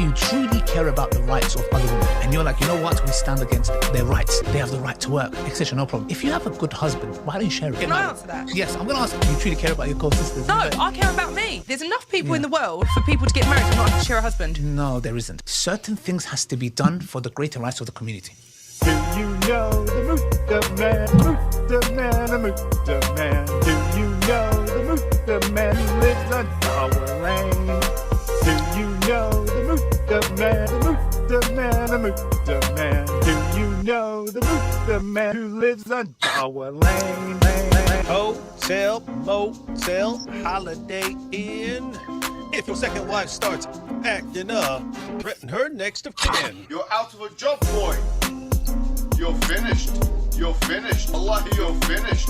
you truly care about the rights of other women, and you're like, you know what, we stand against their rights, they have the right to work, etc., no problem. If you have a good husband, why don't you share it? Can I answer that? Yes, I'm going to ask, do you truly care about your co-sisters? No, I care about me. There's enough people in the world for people to get married and not have to share a husband. No, there isn't. Certain things has to be done for the greater rights of the community. Do you know the Muta Man? Muta Man, a Muta Man. Do you know the Muta Man who lives on our lane? Do you know the Muta Man? The Muta Man, a Muta Man. Do you know the Muta Man who lives on our lane? Hotel, motel, Holiday Inn. If your second wife starts acting up, threaten her next of kin. You're out of a job, boy. You're finished. You're finished. Allah, you're finished.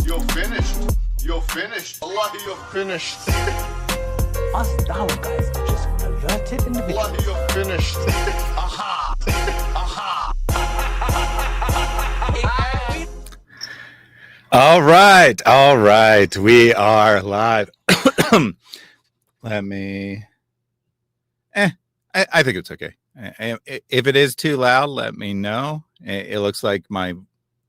You're finished. You're finished. Allah, you're finished. Us Dawah guys are just perverted individuals. Allah, you're finished. Aha! Aha! All right. We are live. Let me. I think it's okay. If it is too loud, let me know. It looks like my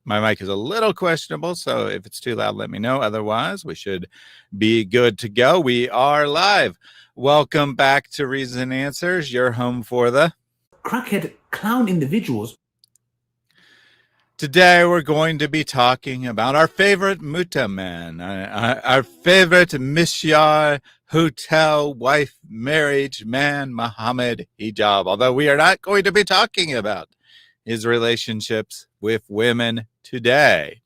mic is a little questionable, so if it's too loud, let me know. Otherwise, we should be good to go. We are live. Welcome back to Reasons and Answers, your home for the Crackhead clown individuals. Today, we're going to be talking about our favorite Muta man, our favorite Mishyar hotel wife marriage man, Mohammed Hijab. Although we are not going to be talking about his relationships with women today.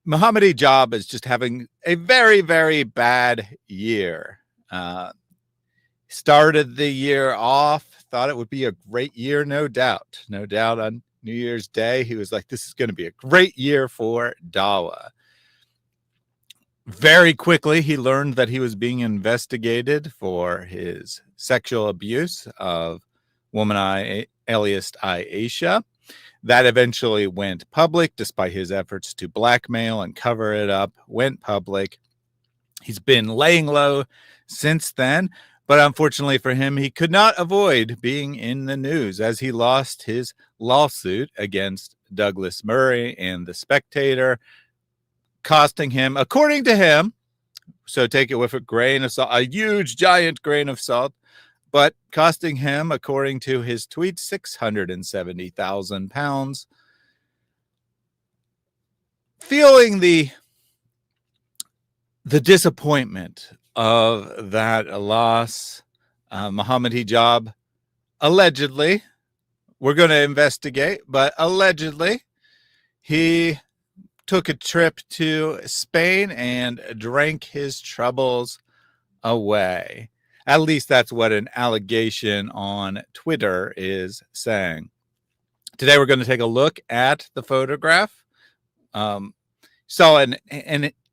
Mohammed Hijab is just having a very, very bad year. Started the year off, thought it would be a great year, no doubt. No doubt on New Year's Day, he was like, this is going to be a great year for Dawah. Very quickly, he learned that he was being investigated for his sexual abuse of woman alias Aisha. That eventually went public, despite his efforts to blackmail and cover it up, went public. He's been laying low since then, but unfortunately for him, he could not avoid being in the news as he lost his lawsuit against Douglas Murray and The Spectator, costing him, according to him, so take it with a grain of salt, a huge, giant grain of salt, but costing him, according to his tweet, 670,000 pounds. Feeling the disappointment of that loss, Mohammed Hijab allegedly, we're going to investigate, but allegedly he took a trip to Spain and drank his troubles away. At least that's what an allegation on Twitter is saying. Today we're going to take a look at the photograph. Saw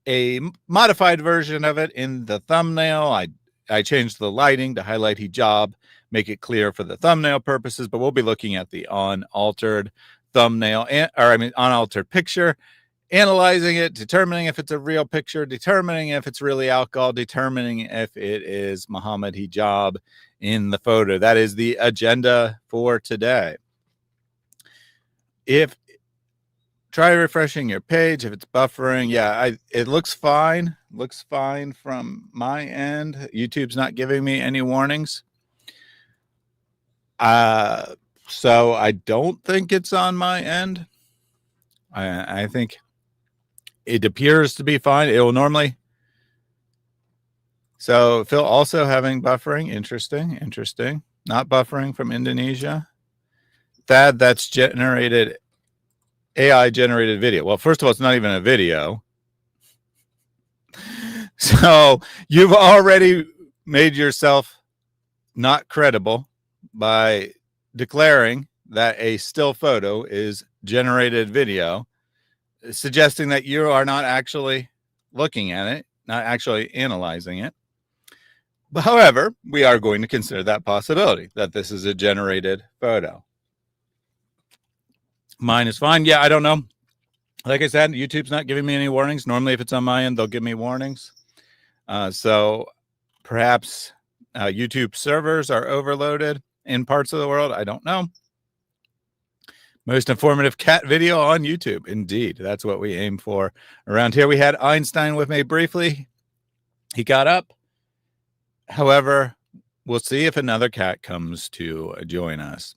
a modified version of it in the thumbnail. I changed the lighting to highlight Hijab, make it clear for the thumbnail purposes, but we'll be looking at the unaltered thumbnail, unaltered picture, analyzing it, determining if it's a real picture, determining if it's really alcohol, determining if it is Mohammed Hijab in the photo. That is the agenda for today. Try refreshing your page if it's buffering. Yeah, it looks fine. Looks fine from my end. YouTube's not giving me any warnings. So I don't think it's on my end. I think it appears to be fine. It will normally. So Phil also having buffering. Interesting. Not buffering from Indonesia. Thad, that's generated. AI generated video. Well, first of all, it's not even a video. So you've already made yourself not credible by declaring that a still photo is generated video, suggesting that you are not actually looking at it, not actually analyzing it. But however, we are going to consider that possibility that this is a generated photo. Mine is fine. Yeah, I don't know. Like I said, YouTube's not giving me any warnings. Normally, if it's on my end, they'll give me warnings. So perhaps YouTube servers are overloaded in parts of the world. I don't know. Most informative cat video on YouTube. Indeed, that's what we aim for around here. We had Einstein with me briefly. He got up. However, we'll see if another cat comes to join us.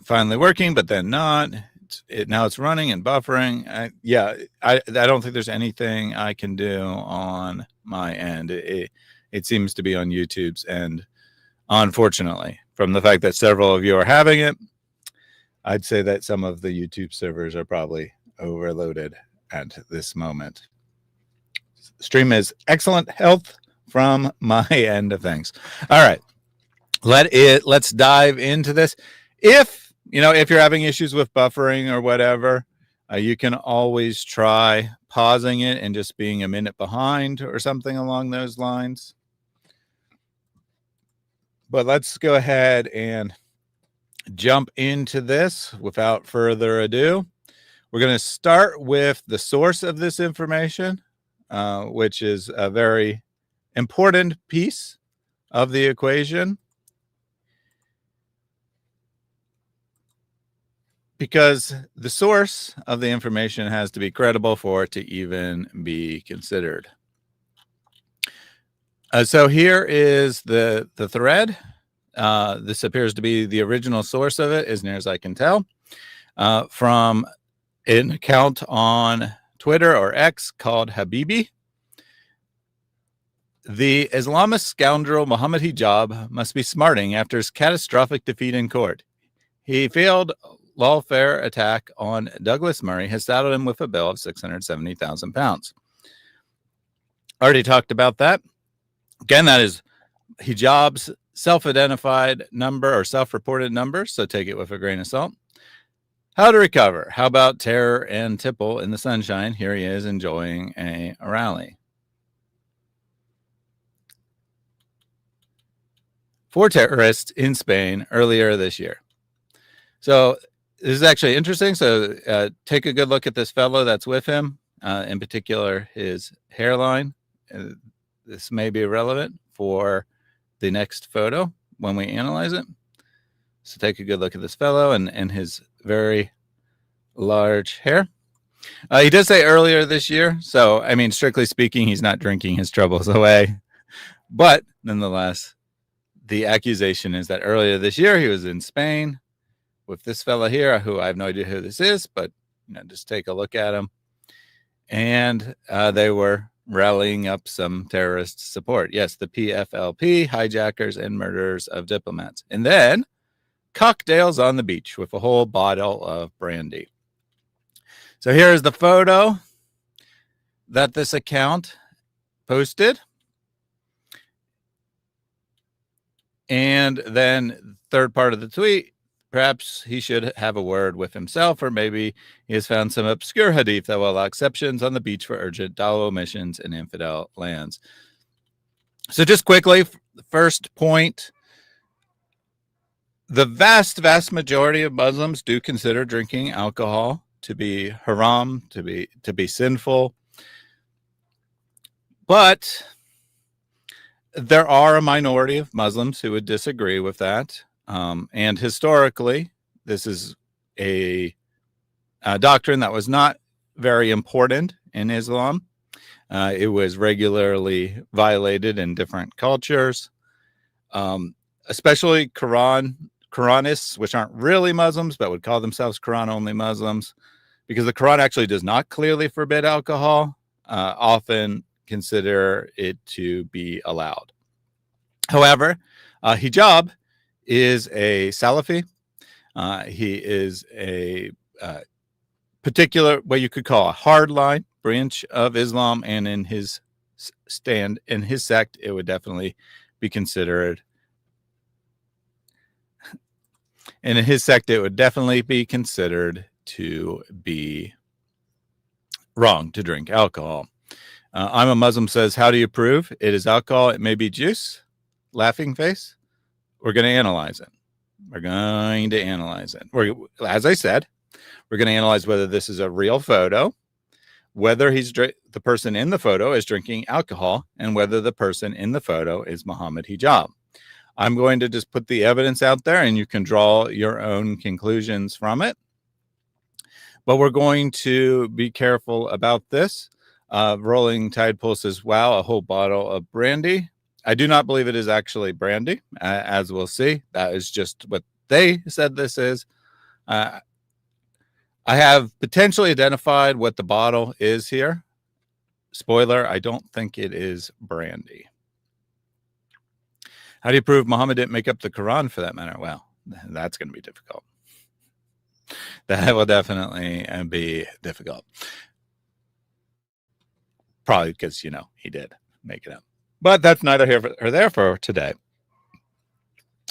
Finally working, but then not. Now it's running and buffering. I don't think there's anything I can do on my end. It seems to be on YouTube's end, unfortunately. From the fact that several of you are having it, I'd say that some of the YouTube servers are probably overloaded at this moment. Stream is excellent health from my end of things. All right, let's dive into this. If you're having issues with buffering or whatever, you can always try pausing it and just being a minute behind or something along those lines. But let's go ahead and jump into this without further ado. We're going to start with the source of this information, which is a very important piece of the equation. Because the source of the information has to be credible for it to even be considered. So here is the thread. This appears to be the original source of it, as near as I can tell, from an account on Twitter or X called Habibi. The Islamist scoundrel Mohammed Hijab must be smarting after his catastrophic defeat in court. He failed lawfare attack on Douglas Murray has saddled him with a bill of £670,000. Already talked about that. Again, that is Hijab's self-identified number or self-reported number, so take it with a grain of salt. How to recover? How about terror and tipple in the sunshine? Here he is enjoying a rally. 4 terrorists in Spain earlier this year. So this is actually interesting. So take a good look at this fellow that's with him, in particular his hairline. This may be relevant for the next photo when we analyze it. So take a good look at this fellow and his very large hair. He did say earlier this year. So, I mean, strictly speaking, he's not drinking his troubles away. But nonetheless, the accusation is that earlier this year he was in Spain with this fella here, who I have no idea who this is, but just take a look at him. And they were rallying up some terrorist support. Yes, the PFLP, hijackers and murderers of diplomats. And then cocktails on the beach with a whole bottle of brandy. So here's the photo that this account posted. And then third part of the tweet, perhaps he should have a word with himself, or maybe he has found some obscure hadith that will allow exceptions on the beach for urgent dawah missions in infidel lands. So just quickly, the first point, the vast majority of Muslims do consider drinking alcohol to be haram, to be sinful. But there are a minority of Muslims who would disagree with that. And historically, this is a doctrine that was not very important in Islam. It was regularly violated in different cultures, especially Quranists, which aren't really Muslims, but would call themselves Quran-only Muslims, because the Quran actually does not clearly forbid alcohol, often consider it to be allowed. However, hijab is a Salafi. He is a particular, what you could call a hardline branch of Islam, and in his sect, it would definitely be considered. And in his sect, it would definitely be considered to be wrong to drink alcohol. I'm a Muslim says, how do you prove it is alcohol? It may be juice. Laughing face. We're going to analyze it. As I said, we're going to analyze whether this is a real photo, whether the person in the photo is drinking alcohol and whether the person in the photo is Mohammed Hijab. I'm going to just put the evidence out there and you can draw your own conclusions from it. But we're going to be careful about this. Rolling Tide Pool says, wow, a whole bottle of brandy. I do not believe it is actually brandy, as we'll see. That is just what they said this is. I have potentially identified what the bottle is here. Spoiler, I don't think it is brandy. How do you prove Muhammad didn't make up the Quran for that matter? Well, that's going to be difficult. That will definitely be difficult. Probably because, he did make it up. But that's neither here or there for today.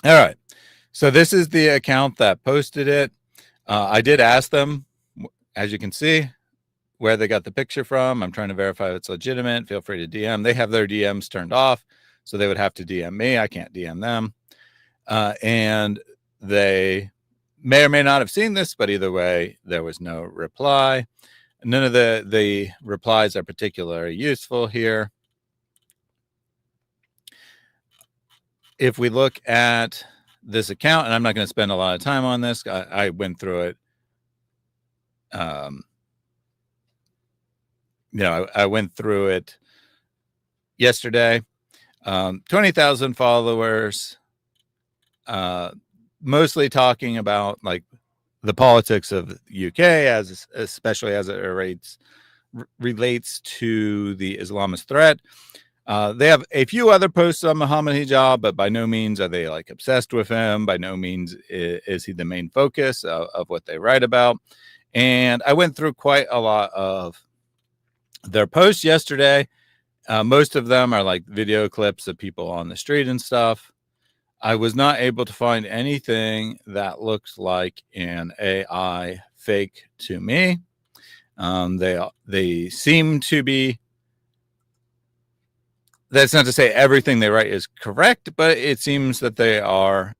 All right. So this is the account that posted it. I did ask them, as you can see, where they got the picture from. I'm trying to verify if it's legitimate. Feel free to DM. They have their DMs turned off, so they would have to DM me. I can't DM them. And they may or may not have seen this, but either way, there was no reply. None of the replies are particularly useful here. If we look at this account, and I'm not going to spend a lot of time on this, I went through it. I went through it yesterday. 20,000 followers, mostly talking about like the politics of the UK, especially as it relates to the Islamist threat. They have a few other posts on Mohammed Hijab, but by no means are they like obsessed with him. By no means is he the main focus of what they write about. And I went through quite a lot of their posts yesterday. Most of them are like video clips of people on the street and stuff. I was not able to find anything that looks like an AI fake to me. They seem to be. That's not to say everything they write is correct, but it seems that they are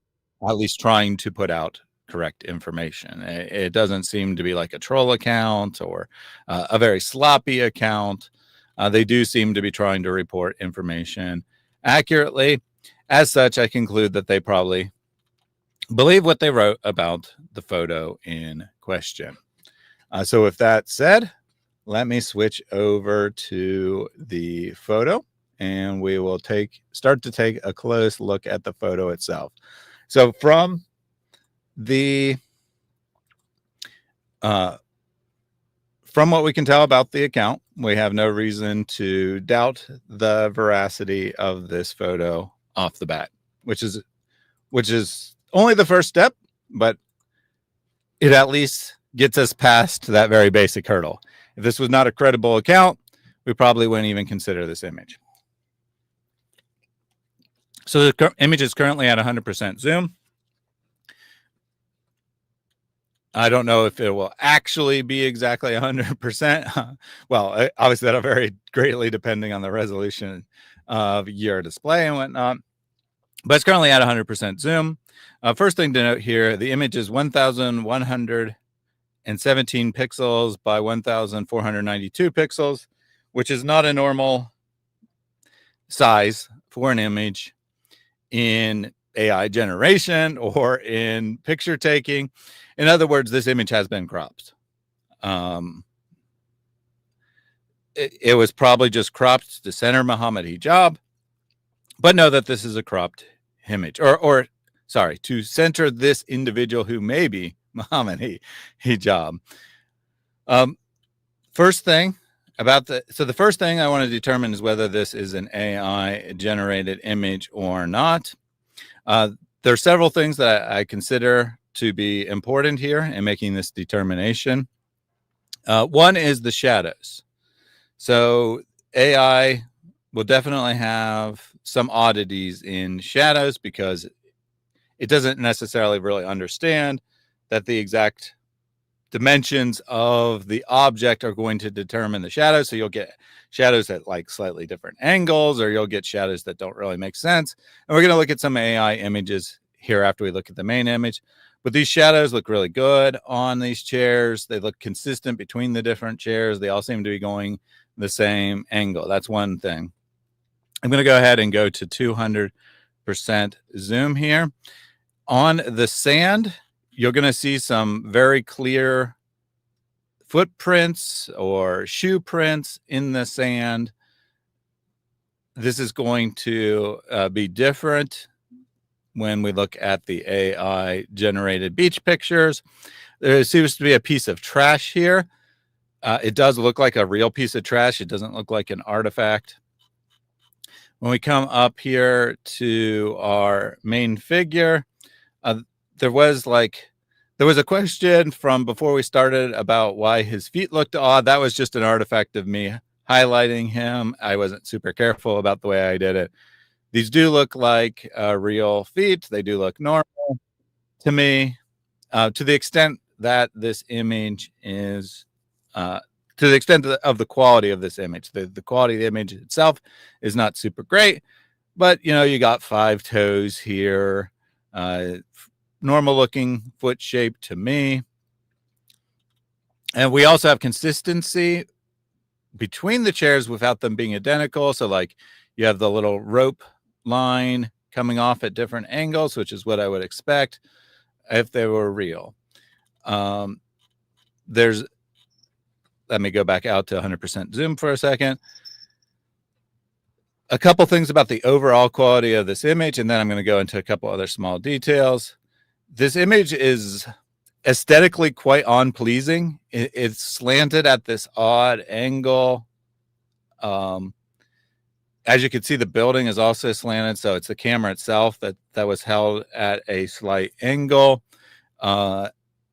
at least trying to put out correct information. It doesn't seem to be like a troll account or a very sloppy account. They do seem to be trying to report information accurately. As such, I conclude that they probably believe what they wrote about the photo in question. So with that said, let me switch over to the photo and we will start to take a close look at the photo itself. So from what we can tell about the account, we have no reason to doubt the veracity of this photo off the bat, which is only the first step, but it at least gets us past that very basic hurdle. If this was not a credible account, we probably wouldn't even consider this image. So the image is currently at 100% zoom. I don't know if it will actually be exactly 100%. Well, obviously that'll vary greatly depending on the resolution of your display and whatnot. But it's currently at 100% zoom. First thing to note here, the image is 1,117 pixels by 1,492 pixels, which is not a normal size for an image in AI generation or in picture taking. In other words, this image has been cropped. It was probably just cropped to center Mohammed Hijab, but know that this is a cropped image, or sorry, to center this individual who may be Mohammed Hijab. First thing about the first thing I want to determine is whether this is an AI generated image or not. There are several things that I consider to be important here in making this determination. One is the shadows. So AI will definitely have some oddities in shadows because it doesn't necessarily really understand that the exact dimensions of the object are going to determine the shadows. So you'll get shadows at like slightly different angles, or you'll get shadows that don't really make sense. And we're going to look at some AI images here after we look at the main image. But these shadows look really good on these chairs. They look consistent between the different chairs. They all seem to be going the same angle. That's one thing. I'm going to go ahead and go to 200% zoom here. On the sand, you're going to see some very clear footprints or shoe prints in the sand. This is going to be different when we look at the AI generated beach pictures. There seems to be a piece of trash here. It does look like a real piece of trash. It doesn't look like an artifact. When we come up here to our main figure, there was a question from before we started about why his feet looked odd. That was just an artifact of me highlighting him. I wasn't super careful about the way I did it. These do look like real feet. They do look normal to me, to the extent that this image is, to the extent of the quality of this image. The quality of the image itself is not super great, but you got 5 toes here, normal looking foot shape to me. And we also have consistency between the chairs without them being identical. So like you have the little rope line coming off at different angles, which is what I would expect if they were real. Let me go back out to 100% zoom for a second. A couple things about the overall quality of this image, and then I'm going to go into a couple other small details. This image is aesthetically quite unpleasing. It's slanted at this odd angle. As you can see, the building is also slanted, so it's the camera itself that was held at a slight angle.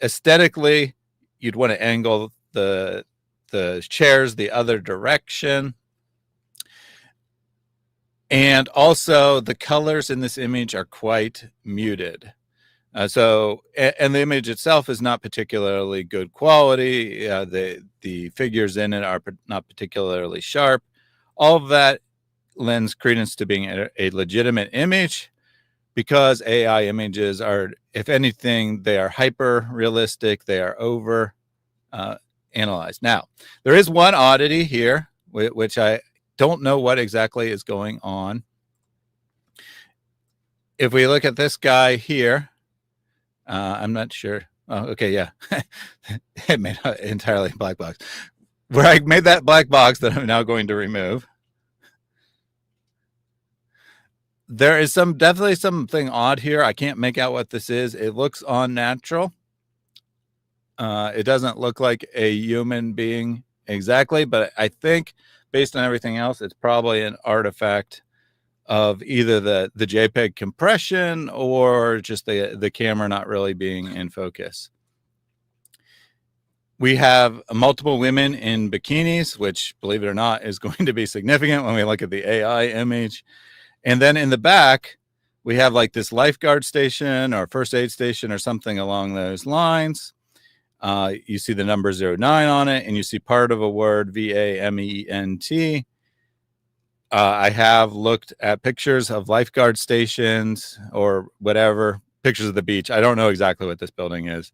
Aesthetically, you'd want to angle the chairs the other direction. And also, the colors in this image are quite muted. And the image itself is not particularly good quality. The figures in it are not particularly sharp. All of that lends credence to being a legitimate image, because AI images are, if anything, they are hyper realistic. They are over analyzed. Now, there is one oddity here, which I don't know what exactly is going on. If we look at this guy here, I'm not sure. Oh, okay, yeah. It made an entirely black box. Where I made that black box that I'm now going to remove. There is definitely something odd here. I can't make out what this is. It looks unnatural. It doesn't look like a human being exactly, but I think based on everything else, it's probably an artifact of either the JPEG compression or just the camera not really being in focus. We have multiple women in bikinis, which, believe it or not, is going to be significant when we look at the AI image. And then in the back, we have like this lifeguard station or first aid station or something along those lines. You see the number 09 on it, and you see part of a word, VAMENT. I have looked at pictures of lifeguard stations or whatever, pictures of the beach. I don't know exactly what this building is,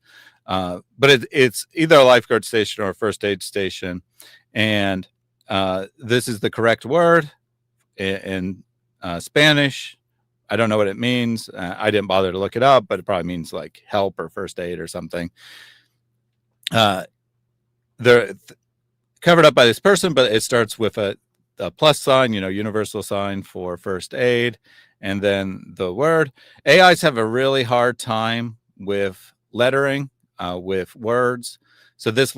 but it's either a lifeguard station or a first aid station. And this is the correct word in Spanish. I don't know what it means. I didn't bother to look it up, but it probably means like help or first aid or something. They're covered up by this person, but it starts with a plus sign, universal sign for first aid, and then the word. AIs have a really hard time with lettering, with words. So this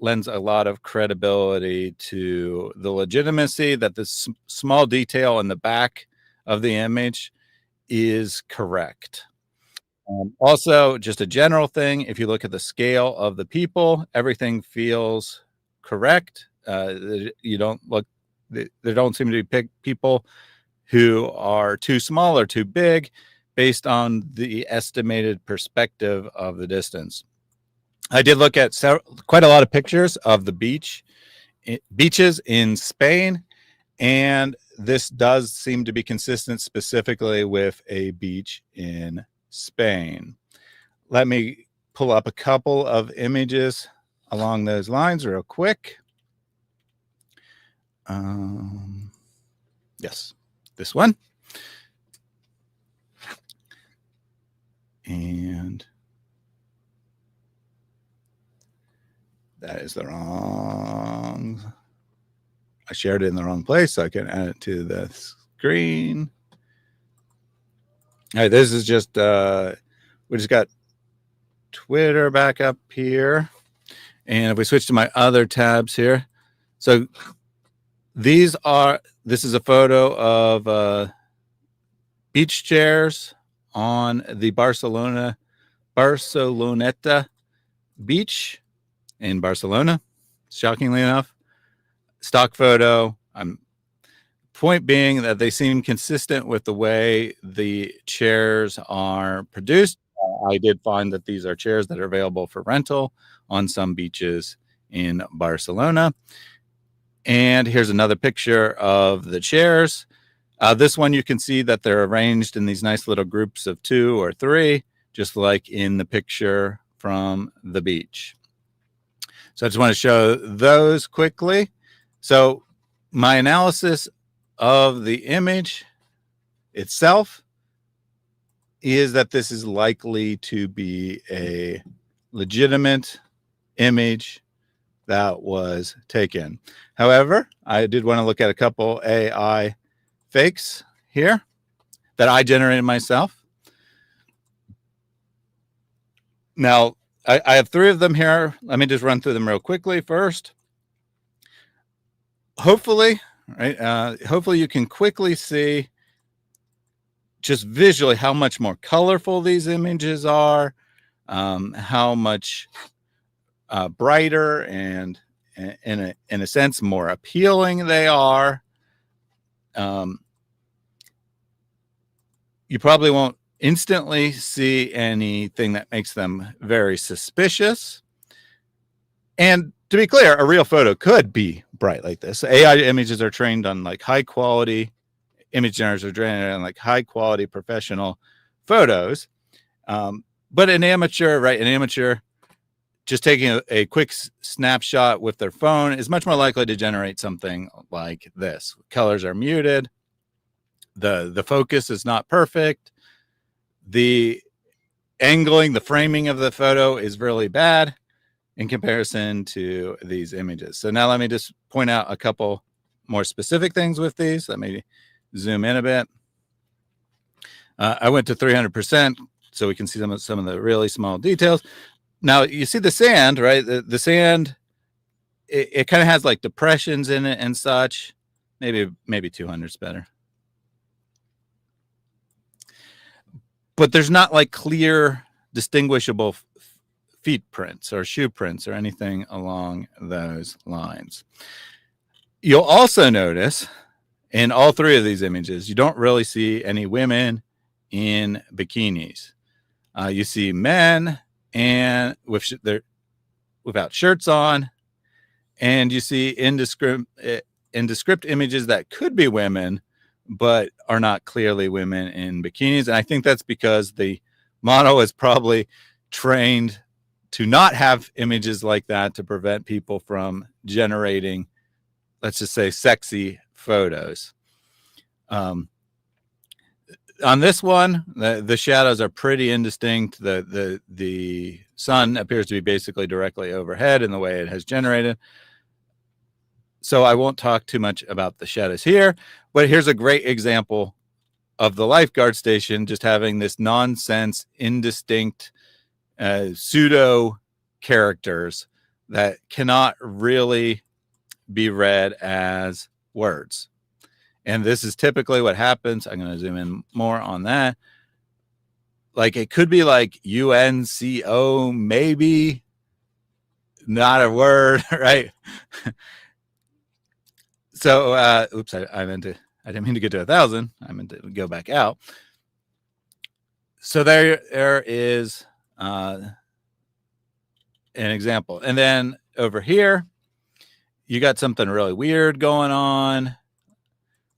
lends a lot of credibility to the legitimacy that this small detail in the back of the image is correct. Also, just a general thing, if you look at the scale of the people, everything feels correct. There don't seem to be people who are too small or too big based on the estimated perspective of the distance. I did look at quite a lot of pictures of the beaches in Spain, and this does seem to be consistent specifically with a beach in Spain. let me pull up a couple of images along those lines real quick. Yes, this one. And that is the wrong. I shared it in the wrong place, so I can add it to the screen. All right, this is just, we just got Twitter back up here. And if we switch to my other tabs here, so this is a photo of beach chairs on the Barceloneta beach in Barcelona. Shockingly enough, stock photo. Point being that they seem consistent with the way the chairs are produced. I did find that these are chairs that are available for rental on some beaches in Barcelona. And here's another picture of the chairs. This one, you can see that they're arranged in these nice little groups of 2 or 3, just like in the picture from the beach. So I just want to show those quickly. So my analysis of the image itself is that this is likely to be a legitimate image that was taken. However, I did want to look at a couple AI fakes here that I generated myself. Now, I have 3 of them here. Let me just run through them real quickly first. Hopefully, right? Hopefully you can quickly see just visually how much more colorful these images are, how much brighter and in a sense more appealing they are. You probably won't instantly see anything that makes them very suspicious. And to be clear, a real photo could be bright like this. AI images are trained on like high quality image generators, are trained on like high quality professional photos. But an amateur just taking a quick snapshot with their phone is much more likely to generate something like this. Colors are muted. The focus is not perfect. The angling, the framing of the photo is really bad in comparison to these images. So now let me just point out a couple more specific things with these. Let me zoom in a bit. I went to 300% so we can see some of the really small details. Now you see the sand, right? The sand, it kind of has like depressions in it and such. Maybe 200 is better. But there's not like clear, distinguishable feet prints or shoe prints or anything along those lines. You'll also notice in all 3 of these images, you don't really see any women in bikinis. You see men and without shirts on, and you see indescript images that could be women, but are not clearly women in bikinis. And I think that's because the model is probably trained to not have images like that to prevent people from generating, let's just say, sexy photos. On this one, the shadows are pretty indistinct. The sun appears to be basically directly overhead in the way it has generated. So I won't talk too much about the shadows here, but here's a great example of the lifeguard station just having this nonsense, indistinct pseudo characters that cannot really be read as words. And this is typically what happens. I'm going to zoom in more on that. Like it could be like UNCO, maybe not a word, right? So, oops, I didn't mean to get to 1,000. I meant to go back out. So there is an example. And then over here, you got something really weird going on.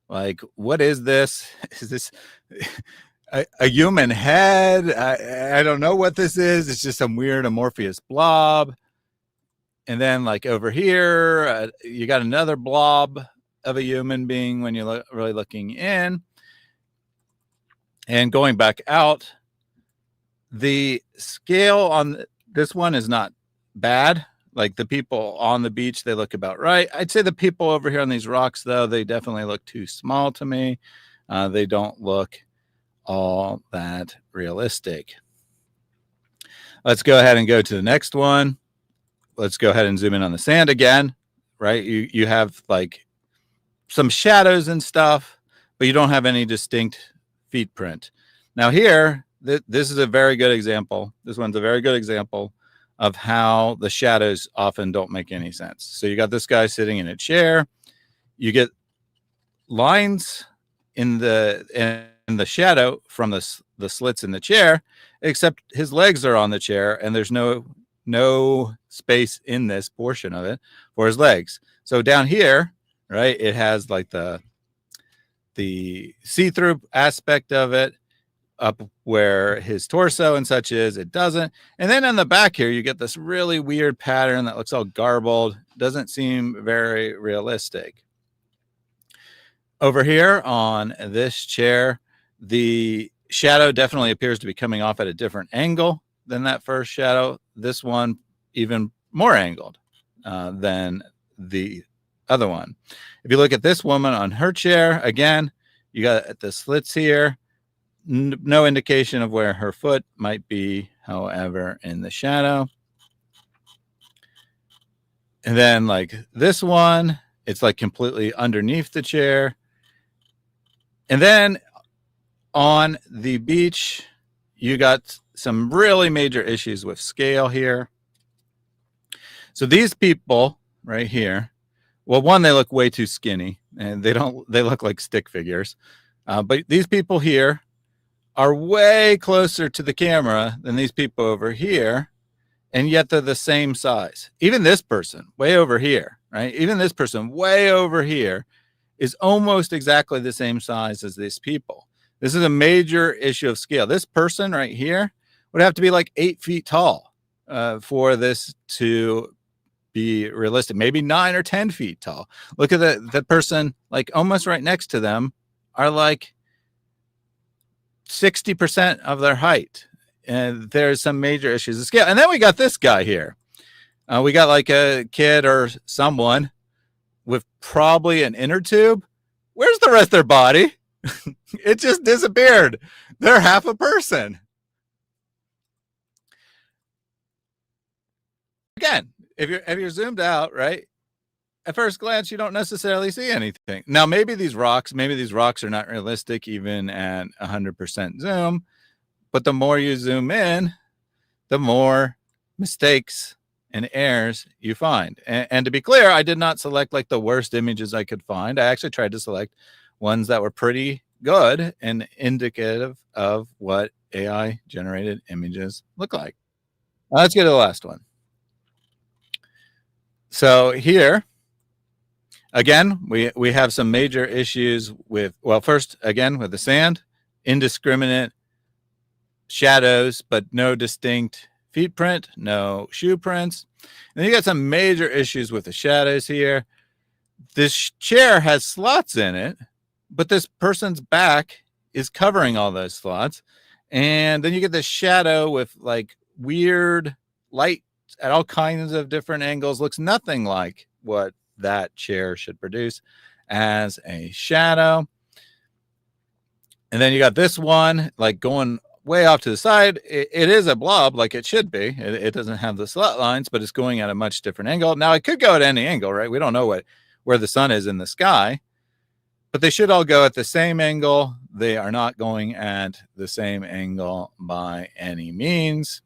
Like, what is this? Is this a human head. I don't know what this is. It's just some weird amorphous blob. And then like over here, you got another blob of a human being when you're really looking in. And going back out, the scale on this one is not bad. Like the people on the beach, they look about right. I'd say the people over here on these rocks, though, they definitely look too small to me. They don't look all that realistic. Let's go ahead and go to the next one. Let's go ahead and zoom in on the sand again, right? You have like some shadows and stuff, but you don't have any distinct feet print. Now here, this is a very good example. This one's a very good example of how the shadows often don't make any sense. So you got this guy sitting in a chair. You get lines in the shadow from the slits in the chair, except his legs are on the chair and there's no space in this portion of it for his legs. So down here, right, it has like the see-through aspect of it. Up where his torso and such is, it doesn't. And then on the back here, you get this really weird pattern that looks all garbled. Doesn't seem very realistic. Over here on this chair, the shadow definitely appears to be coming off at a different angle than that first shadow. This one even more angled than the other one. If you look at this woman on her chair, again, you got the slits here. No indication of where her foot might be, however, in the shadow. And then like this one, it's like completely underneath the chair. And then on the beach, you got some really major issues with scale here. So these people right here, well, one, they look way too skinny and they look like stick figures. But these people here are way closer to the camera than these people over here, and yet they're the same size. Even this person way over here, right? Even this person way over here is almost exactly the same size as these people. This is a major issue of scale. This person right here would have to be like 8 feet tall for this to be realistic, maybe 9 or 10 feet tall. Look at the person like almost right next to them are like 60% of their height. And there's some major issues of scale. And then we got this guy here. We got like a kid or someone with probably an inner tube. Where's the rest of their body? It just disappeared. They're half a person. Again, if you're zoomed out, right? At first glance, you don't necessarily see anything. Now, maybe these rocks are not realistic even at 100% zoom, but the more you zoom in, the more mistakes and errors you find. And to be clear, I did not select like the worst images I could find. I actually tried to select ones that were pretty good and indicative of what AI generated images look like. Let's get to the last one. So here, again, we have some major issues with, well, first, again, with the sand, indiscriminate shadows, but no distinct feet print, no shoe prints. And then you got some major issues with the shadows here. This chair has slots in it, but this person's back is covering all those slots. And then you get this shadow with like weird light at all kinds of different angles. Looks nothing like what that chair should produce as a shadow. And then you got this one like going way off to the side. It is a blob like it should be. It doesn't have the slat lines, but it's going at a much different angle. Now it could go at any angle, right? We don't know where the sun is in the sky, but they should all go at the same angle. They are not going at the same angle by any means.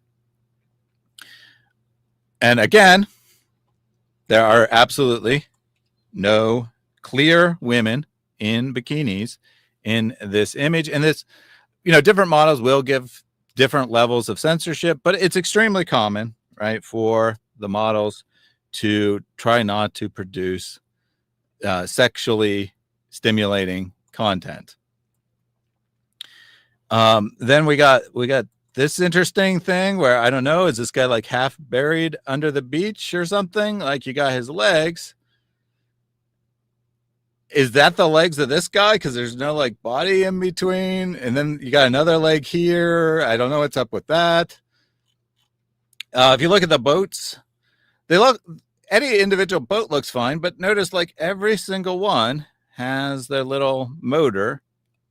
And again, there are absolutely no clear women in bikinis in this image. And this, different models will give different levels of censorship, but it's extremely common, right, for the models to try not to produce sexually stimulating content. Then we got this interesting thing where I don't know, is this guy like half buried under the beach or something? Like you got his legs. Is that the legs of this guy? Because there's no like body in between. And then you got another leg here. I don't know what's up with that. If you look at the boats, any individual boat looks fine, but notice like every single one has their little motor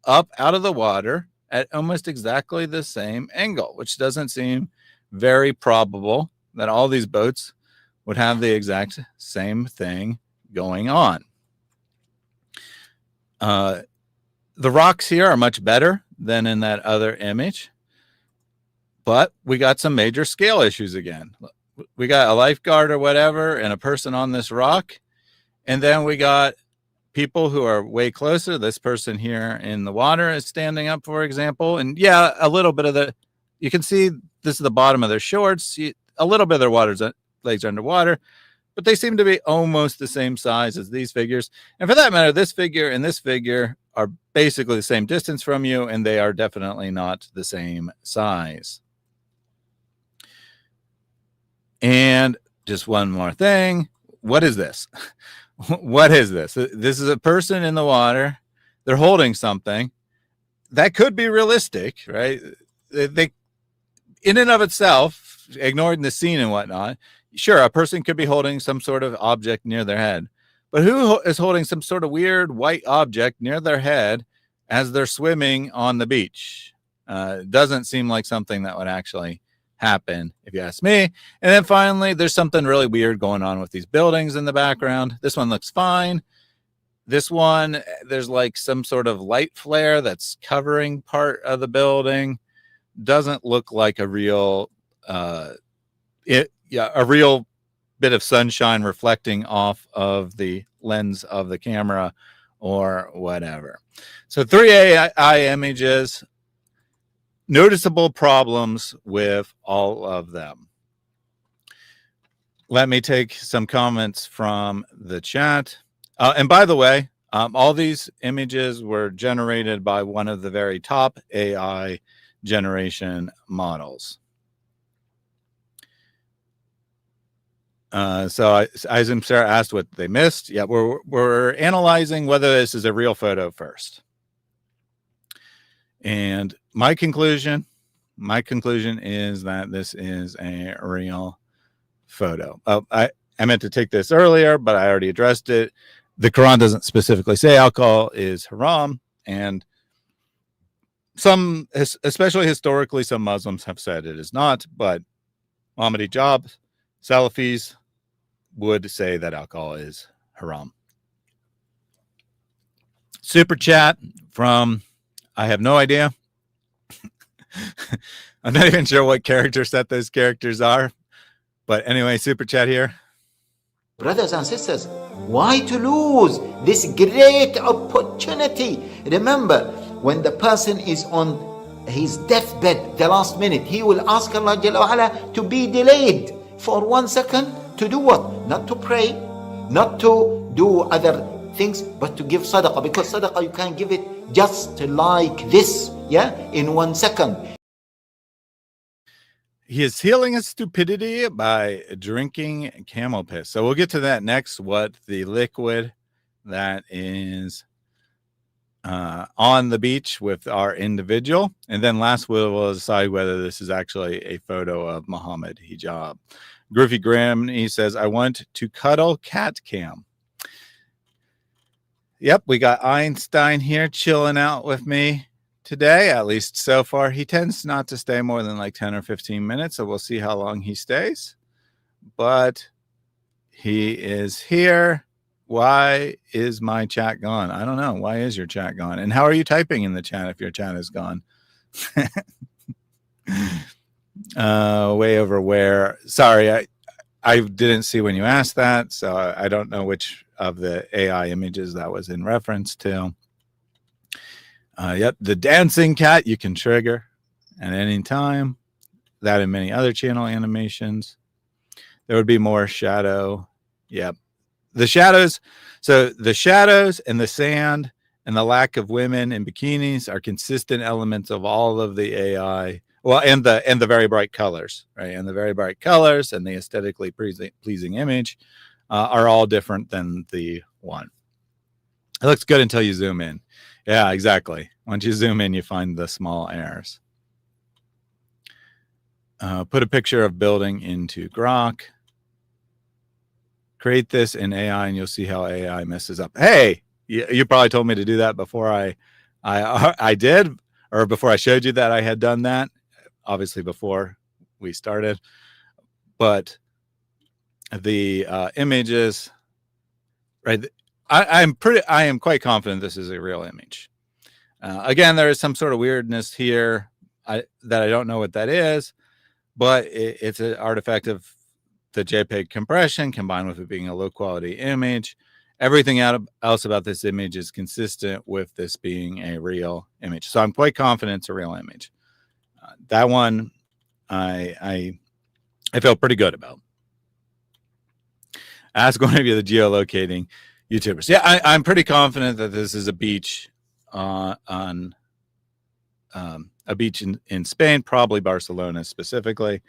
up out of the water at almost exactly the same angle, which doesn't seem very probable that all these boats would have the exact same thing going on. The rocks here are much better than in that other image, but we got some major scale issues again. We got a lifeguard or whatever and a person on this rock, and then we got people who are way closer. This person here in the water is standing up, for example, and yeah, a little bit of you can see this is the bottom of their shorts. A little bit of their legs are underwater, but they seem to be almost the same size as these figures. And for that matter, this figure and this figure are basically the same distance from you, and they are definitely not the same size. And just one more thing. What is this? What is this? This is a person in the water. They're holding something that could be realistic, right? They in and of itself, ignoring the scene and whatnot, sure, a person could be holding some sort of object near their head, but who is holding some sort of weird white object near their head as they're swimming on the beach? Doesn't seem like something that would actually happen, if you ask me. And then finally, there's something really weird going on with these buildings in the background. This one looks fine. This one, there's like some sort of light flare that's covering part of the building. Doesn't look like a real a real bit of sunshine reflecting off of the lens of the camera or whatever. So 3 AI images, noticeable problems with all of them. Let me take some comments from the chat. And by the way, all these images were generated by one of the very top AI generation models. So Isam Sarah asked what they missed. Yeah, we're analyzing whether this is a real photo first. And my conclusion is that this is a real photo. I meant to take this earlier, but I already addressed it. The Quran doesn't specifically say alcohol is haram, and some, especially historically, some Muslims have said it is not, but Mohammed Hijab, Salafis would say that alcohol is haram. Super chat from, I have no idea. I'm not even sure what character set those characters are. But anyway, super chat here. Brothers and sisters, why to lose this great opportunity? Remember, when the person is on his deathbed, the last minute, he will ask Allah Jalla wa Ala to be delayed for 1 second to do what? Not to pray, not to do other things, but to give sadaqah. Because sadaqah, you can give it just like this, yeah, in 1 second. He is healing his stupidity by drinking camel piss. So we'll get to that next, what the liquid that is on the beach with our individual. And then last, we'll decide whether this is actually a photo of Mohammed Hijab. Groovy Graham, he says, I want to cuddle cat cam. Yep, we got Einstein here chilling out with me today, at least so far. He tends not to stay more than like 10 or 15 minutes, so we'll see how long he stays. But he is here. Why is my chat gone? I don't know. Why is your chat gone? And how are you typing in the chat if your chat is gone? Way over where? Sorry, I didn't see when you asked that, so I don't know which of the AI images that was in reference to. Yep, the dancing cat you can trigger at any time. That and many other channel animations. There would be more shadow. Yep. The shadows. So the shadows and the sand and the lack of women in bikinis are consistent elements of all of the AI. Well, and the very bright colors, right? And the very bright colors and the aesthetically pleasing image are all different than the one. It looks good until you zoom in. Yeah, exactly. Once you zoom in, you find the small errors. Put a picture of building into Grok. Create this in AI, and you'll see how AI messes up. Hey, you probably told me to do that before I did, or before I showed you that I had done that. Obviously, before we started, but the images, right? I am quite confident this is a real image. Again, there is some sort of weirdness here that I don't know what that is, but it's an artifact of the JPEG compression combined with it being a low quality image. Everything else about this image is consistent with this being a real image. So I'm quite confident it's a real image. That one I feel pretty good about. Ask one of you the geolocating YouTubers. Yeah, I'm pretty confident that this is a beach on a beach in Spain, probably Barcelona specifically.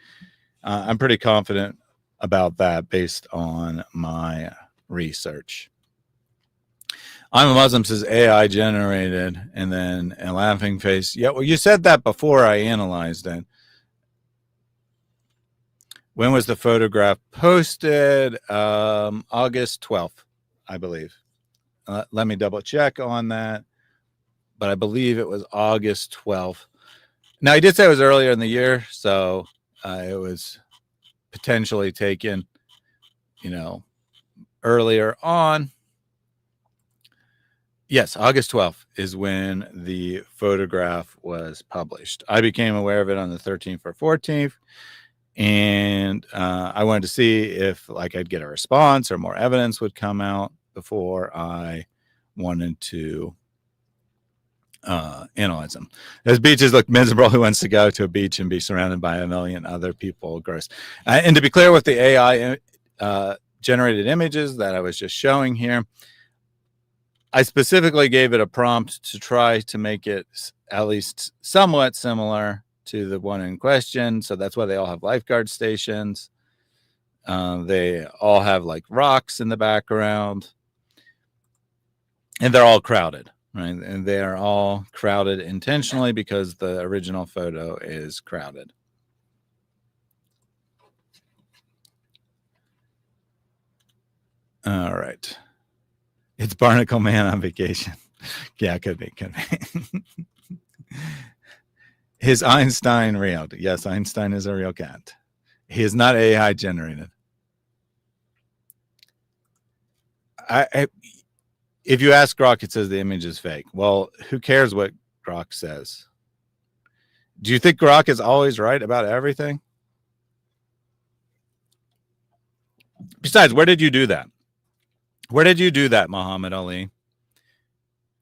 I'm pretty confident about that based on my research. I'm a Muslim says AI generated, and then a laughing face. Yeah, well, you said that before I analyzed it. When was the photograph posted? August 12th, I believe. Let me double check on that. But I believe it was August 12th. Now, he did say it was earlier in the year, so it was potentially taken, earlier on. Yes, August 12th is when the photograph was published. I became aware of it on the 13th or 14th, and I wanted to see if I'd get a response or more evidence would come out before I wanted to analyze them. Those beaches look miserable. Who wants to go to a beach and be surrounded by a million other people? Gross. And to be clear, with the AI generated images that I was just showing here, I specifically gave it a prompt to try to make it at least somewhat similar to the one in question. So that's why they all have lifeguard stations. They all have rocks in the background, and they're all crowded, right? And they are all crowded intentionally because the original photo is crowded. All right. It's Barnacle Man on vacation. Yeah, could be. Is Einstein real? Yes, Einstein is a real cat. He is not AI generated. If you ask Grok, it says the image is fake. Well, who cares what Grok says? Do you think Grok is always right about everything? Besides, where did you do that? Where did you do that, Muhammad Ali?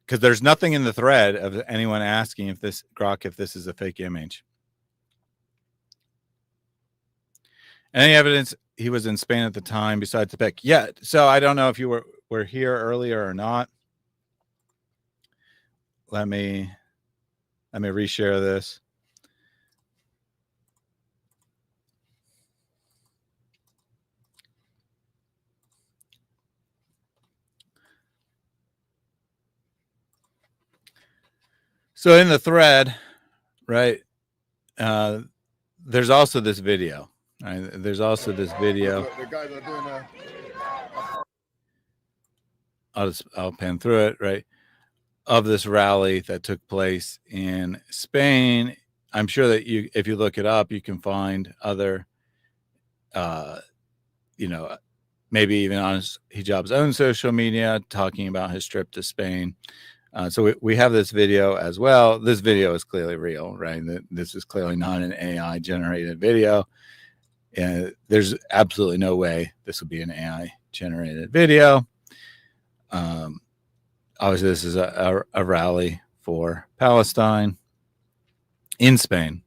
Because there's nothing in the thread of anyone asking if this is a fake image. Any evidence he was in Spain at the time besides the pic? Yeah, so I don't know if you were here earlier or not. Let me reshare this. So in the thread, right, there's also this video. Right? There's also this video. The guys are doing I'll pan through it, right, of this rally that took place in Spain. I'm sure that if you look it up, you can find other, maybe even on Hijab's own social media talking about his trip to Spain. So we have this video as well. This video is clearly real, right? This is clearly not an AI generated video. There's absolutely no way this would be an AI generated video. Obviously, this is a rally for Palestine in Spain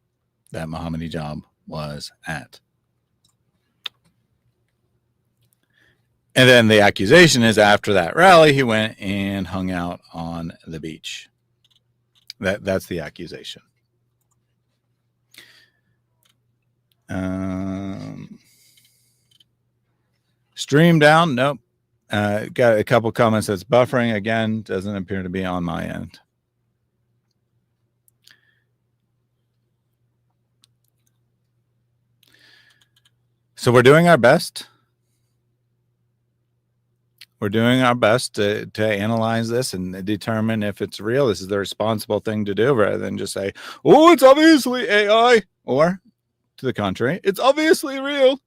that Mohammed Hijab was at. And then the accusation is after that rally, he went and hung out on the beach. That's the accusation. Stream down. Nope. Got a couple comments that's buffering again. Doesn't appear to be on my end. So we're doing our best. We're doing our best to analyze this and determine if it's real. This is the responsible thing to do rather than just say, oh, it's obviously AI. Or to the contrary, it's obviously real.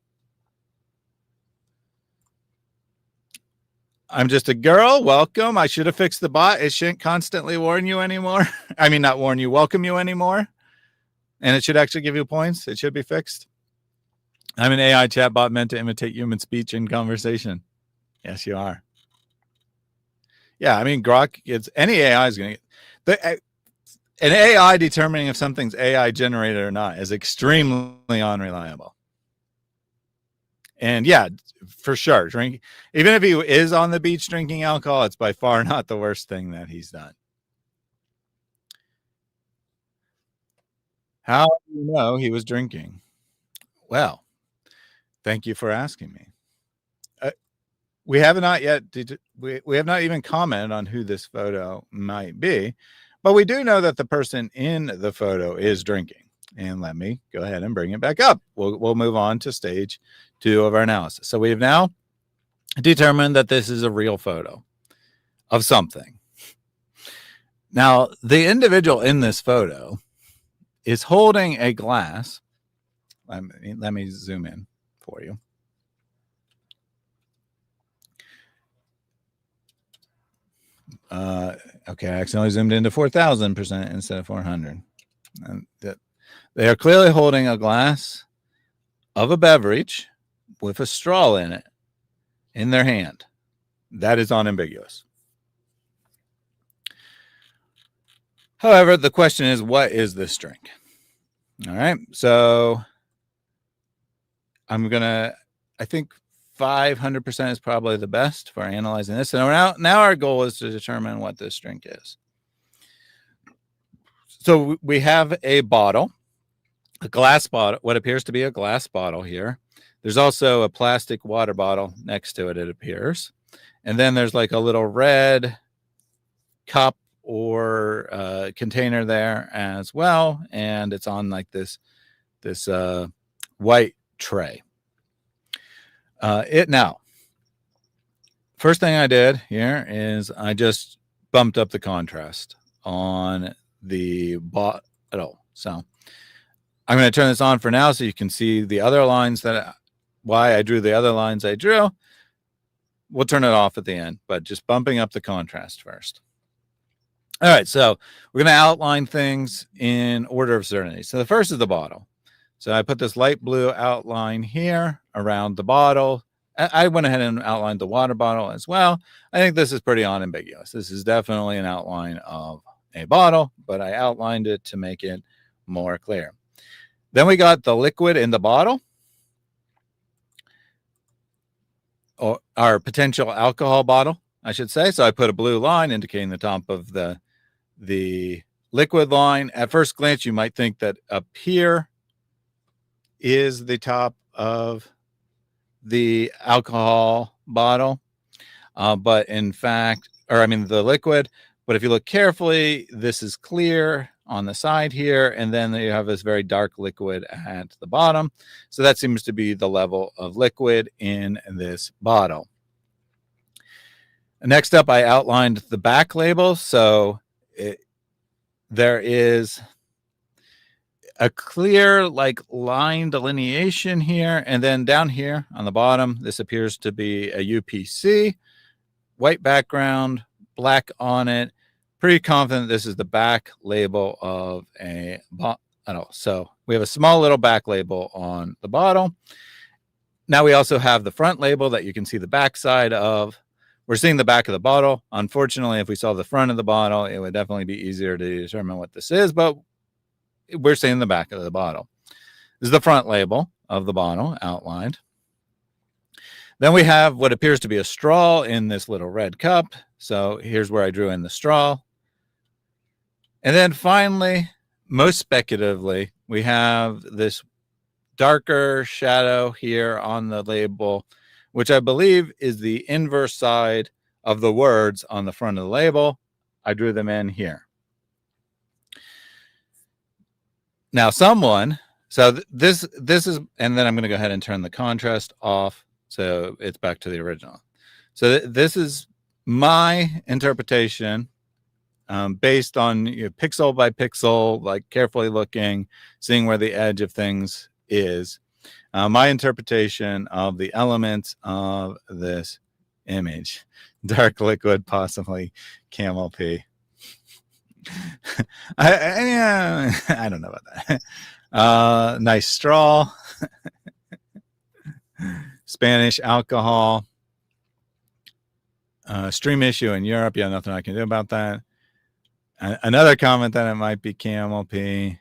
I'm just a girl. Welcome. I should have fixed the bot. It shouldn't constantly warn you anymore. I mean, not warn you, welcome you anymore. And it should actually give you points. It should be fixed. I'm an AI chatbot meant to imitate human speech and conversation. Yes, you are. Yeah, I mean, Grok, it's any AI is going to get an AI determining if something's AI generated or not is extremely unreliable. And yeah, for sure, even if he is on the beach drinking alcohol, it's by far not the worst thing that he's done. How do you know he was drinking? Well, thank you for asking me. We have not yet, we have not even commented on who this photo might be, but we do know that the person in the photo is drinking. And let me go ahead and bring it back up. We'll move on to stage 2 of our analysis. So we have now determined that this is a real photo of something. Now, the individual in this photo is holding a glass. Let me zoom in for you. Okay, I accidentally zoomed into 4,000% instead of 400. And they are clearly holding a glass of a beverage with a straw in it in their hand. That is unambiguous. However, the question is, what is this drink? All right, so I think 500% is probably the best for analyzing this. And now our goal is to determine what this drink is. So we have a bottle, a glass bottle, what appears to be a glass bottle here. There's also a plastic water bottle next to it, it appears. And then there's like a little red cup or container there as well. And it's on like this white tray. Now, first thing I did here is I just bumped up the contrast on the bottle. So I'm going to turn this on for now so you can see the other lines why I drew the other lines I drew. We'll turn it off at the end, but just bumping up the contrast first. All right, so we're going to outline things in order of certainty. So the first is the bottle. So I put this light blue outline here around the bottle. I went ahead and outlined the water bottle as well. I think this is pretty unambiguous. This is definitely an outline of a bottle, but I outlined it to make it more clear. Then we got the liquid in the bottle, or our potential alcohol bottle, I should say. So I put a blue line indicating the top of the liquid line. At first glance, you might think that up here is the top of the alcohol bottle, but in fact, the liquid. But if you look carefully, this is clear on the side here, and then you have this very dark liquid at the bottom. So that seems to be the level of liquid in this bottle. Next up, I outlined the back label. So there is a clear line delineation here, and then down here on the bottom, this appears to be a UPC, white background, black on it. Pretty confident this is the back label of a bottle. So we have a small little back label on the bottle. Now we also have the front label that you can see the back side of. We're seeing the back of the bottle. Unfortunately, if we saw the front of the bottle, it would definitely be easier to determine what this is, but we're seeing the back of the bottle. This is the front label of the bottle outlined. Then we have what appears to be a straw in this little red cup. So here's where I drew in the straw. And then finally, most speculatively, we have this darker shadow here on the label, which I believe is the inverse side of the words on the front of the label. I drew them in here. Now this is, and then I'm going to go ahead and turn the contrast off so it's back to the original. So this is my interpretation based on pixel by pixel, like carefully looking, seeing where the edge of things is. My interpretation of the elements of this image. Dark liquid, possibly camel pee. I don't know about that. Nice straw. Spanish alcohol. Stream issue in Europe. Yeah, nothing I can do about that. Another comment that it might be camel pee.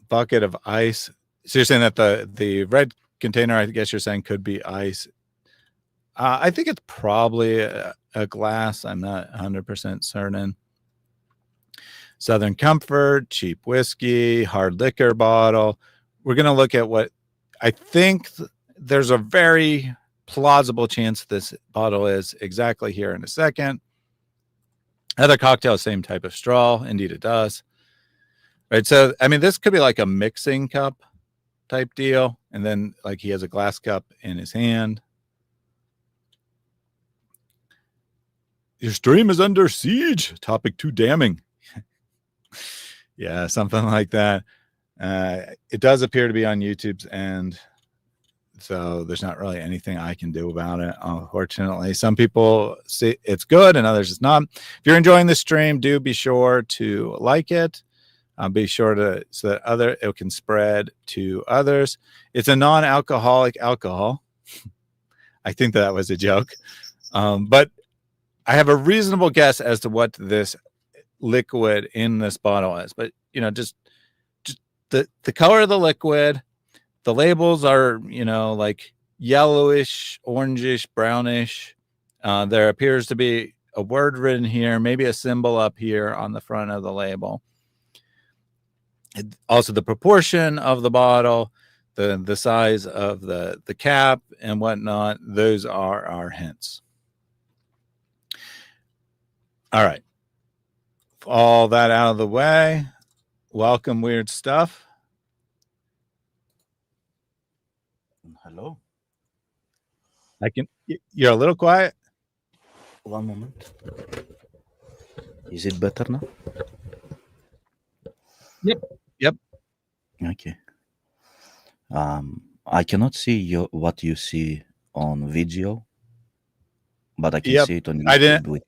Bucket of ice. So you're saying that the red container, I guess you're saying, could be ice. I think it's probably a glass. I'm not 100% certain. Southern Comfort, cheap whiskey, hard liquor bottle. We're going to look at what I think there's a very plausible chance this bottle is exactly here in a second. Other cocktail, same type of straw. Indeed, it does. Right. So, I mean, this could be like a mixing cup type deal. And then like he has a glass cup in his hand. Your stream is under siege. Topic too damning. Yeah, something like that. It does appear to be on YouTube's end. So there's not really anything I can do about it, unfortunately. Some people say it's good and others it's not. If you're enjoying the stream, do be sure to like it. Be sure to, so that it can spread to others. It's a non-alcoholic alcohol. I think that was a joke. But I have a reasonable guess as to what this liquid in this bottle is. But, just the color of the liquid, the labels are, like yellowish, orangish, brownish. There appears to be a word written here, maybe a symbol up here on the front of the label. Also, the proportion of the bottle, the size of the cap and whatnot, those are our hints. All right. All that out of the way. Welcome, weird stuff. Hello. You're a little quiet. One moment. Is it better now? Yep. Okay. I cannot see what you see on video, but I can see it on YouTube. I didn't.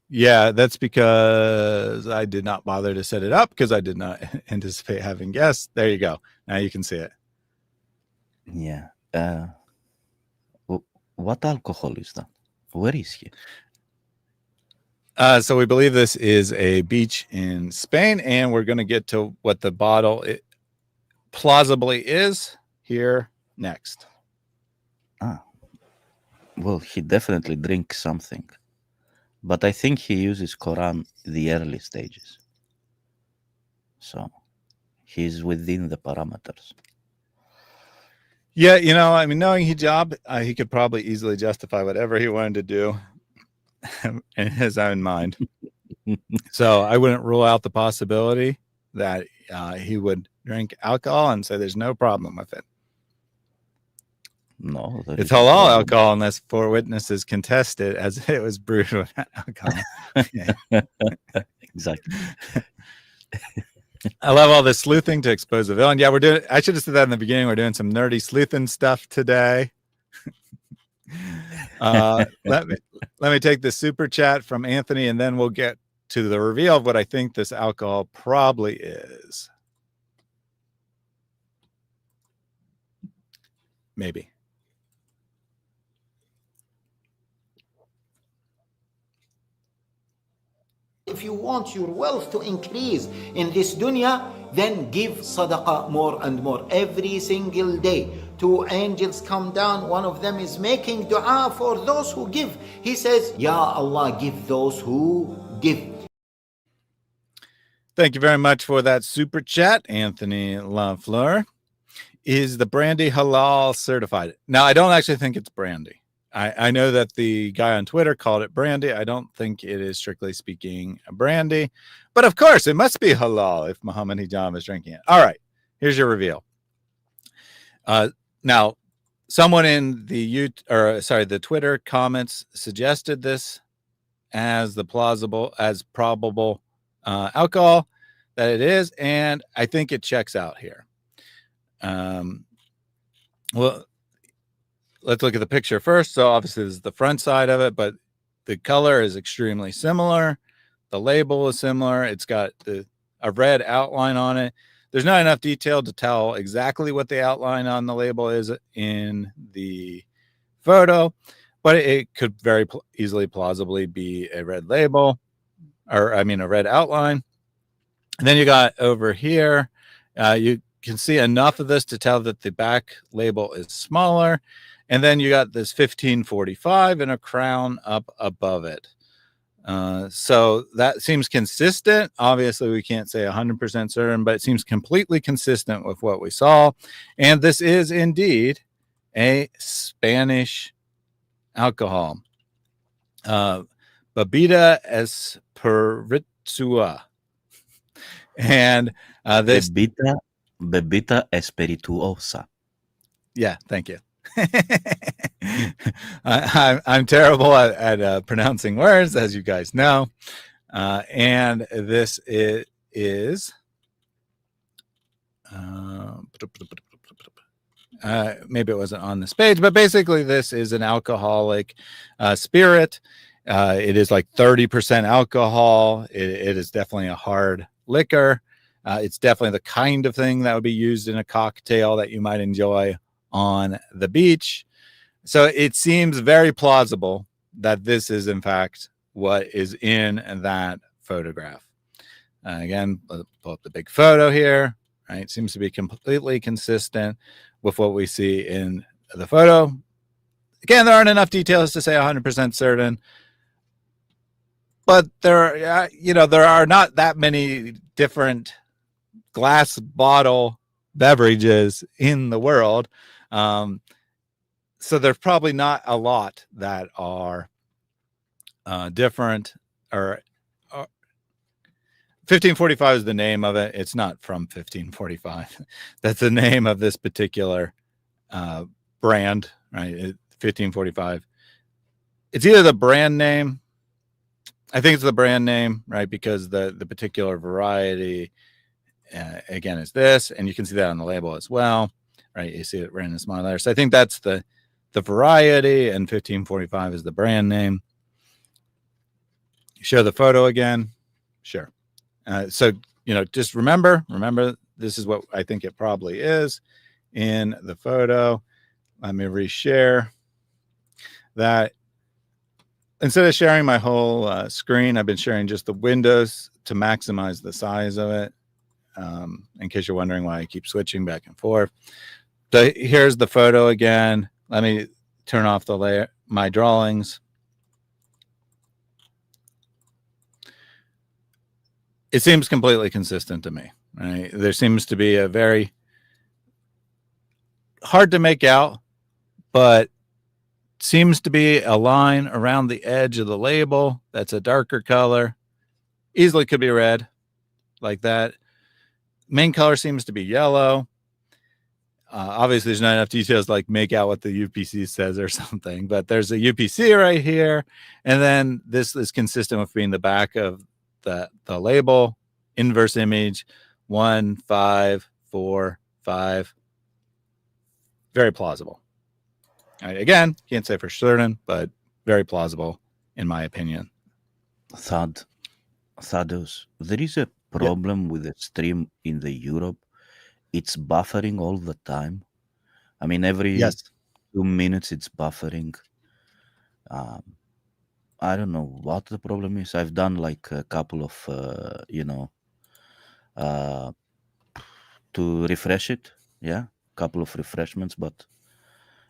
Yeah, that's because I did not bother to set it up because I did not anticipate having guests. There you go. Now you can see it. Yeah. What alcohol is that? Where is he? So we believe this is a beach in Spain, and we're going to get to what the bottle plausibly is here next. Well, he definitely drinks something, but I think he uses Quran the early stages, so he's within the parameters. Yeah, knowing Hijab, he could probably easily justify whatever he wanted to do in his own mind. So I wouldn't rule out the possibility that he would drink alcohol and say there's no problem with it. No, it's halal alcohol unless 4 witnesses contest it as it was brewed with alcohol. Exactly. I love all this sleuthing to expose the villain. Yeah, I should have said that in the beginning. We're doing some nerdy sleuthing stuff today. Let me take the super chat from Anthony, and then we'll get to the reveal of what I think this alcohol probably is. Maybe. If you want your wealth to increase in this dunya, then give sadaqah more and more every single day. 2 angels come down. One of them is making dua for those who give. He says, Ya Allah, give those who give. Thank you very much for that super chat, Anthony LaFleur. Is the brandy halal certified? Now, I don't actually think it's brandy. I know that the guy on Twitter called it brandy. I don't think it is, strictly speaking, a brandy. But of course, it must be halal if Mohammed Hijab is drinking it. All right, here's your reveal. Now, someone in the the Twitter comments suggested this as the probable alcohol that it is, and I think it checks out here. Well, let's look at the picture first. So obviously this is the front side of it, but the color is extremely similar. The label is similar. It's got a red outline on it. There's not enough detail to tell exactly what the outline on the label is in the photo, but it could very easily plausibly be a red label, or I mean a red outline. And then you got over here, you can see enough of this to tell that the back label is smaller. And then you got this 1545 and a crown up above it. So that seems consistent. Obviously, we can't say 100% certain, but it seems completely consistent with what we saw. And this is indeed a Spanish alcohol. Bebida Espiritua. And this... Bebida Espirituosa. Yeah, thank you. I'm terrible at pronouncing words, as you guys know. And this is maybe it wasn't on this page, but basically this is an alcoholic spirit. It is like 30% alcohol. It is definitely a hard liquor. It's definitely the kind of thing that would be used in a cocktail that you might enjoy on the beach. So it seems very plausible that this is in fact what is in that photograph. Again, pull up the big photo here, right? Seems to be completely consistent with what we see in the photo. Again, there aren't enough details to say 100% certain, but there are not that many different glass bottle beverages in the world. So there's probably not a lot that are different. Or 1545 is the name of it. It's not from 1545. That's the name of this particular brand, right? 1545. It's either the brand name. I think it's the brand name, right? Because the particular variety, again, is this, and you can see that on the label as well. Right, you see it written in small letters. So I think that's the variety, and 1545 is the brand name. Show the photo again. Sure. So just remember this is what I think it probably is in the photo. Let me reshare that. Instead of sharing my whole screen, I've been sharing just the windows to maximize the size of it. In case you're wondering why I keep switching back and forth. So here's the photo again. Let me turn off the layer, my drawings. It seems completely consistent to me, right? There seems to be a very hard to make out, but seems to be a line around the edge of the label that's a darker color. Easily could be red, like that. Main color seems to be yellow. Obviously, there's not enough details to like make out what the UPC says or something, but there's a UPC right here. And then this is consistent with being the back of the label, inverse image, 1, 5, 4, 5. Very plausible. All right, again, can't say for certain, but very plausible in my opinion. Thaddeus, there is a problem with the stream in the Europe. It's buffering all the time. I mean, every 2 minutes it's buffering. I don't know what the problem is. I've done like a couple of, to refresh it. Yeah. couple of refreshments, but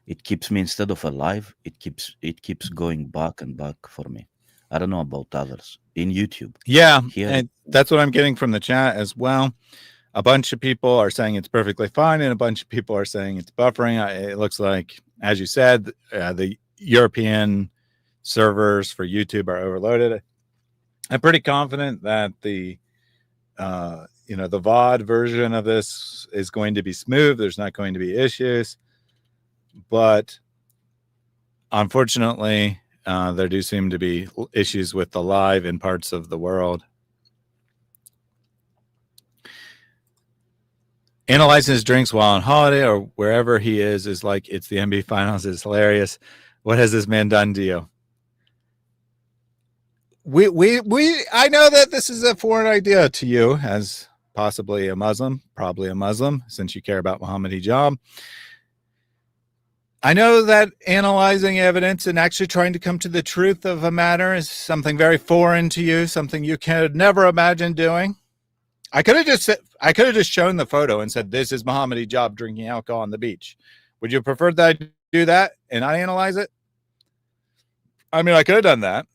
it keeps me, instead of alive, it keeps going back and back for me. I don't know about others in YouTube. Yeah, Here, and that's what I'm getting from the chat as well. A bunch of people are saying it's perfectly fine, and a bunch of people are saying it's buffering. It looks like, as you said, the European servers for YouTube are overloaded. I'm pretty confident that the the VOD version of this is going to be smooth. There's not going to be issues, but unfortunately, there do seem to be issues with the live in parts of the world. Analyzing his drinks while on holiday or wherever he is like it's the NBA Finals. Is hilarious. What has this man done to you? I know that this is a foreign idea to you as possibly a Muslim, probably a Muslim, since you care about Mohammed Hijab. I know that analyzing evidence and actually trying to come to the truth of a matter is something very foreign to you, something you could never imagine doing. I could have just shown the photo and said, this is Mohammed Hijab drinking alcohol on the beach. Would you prefer that I do that and not analyze it? I mean, I could have done that.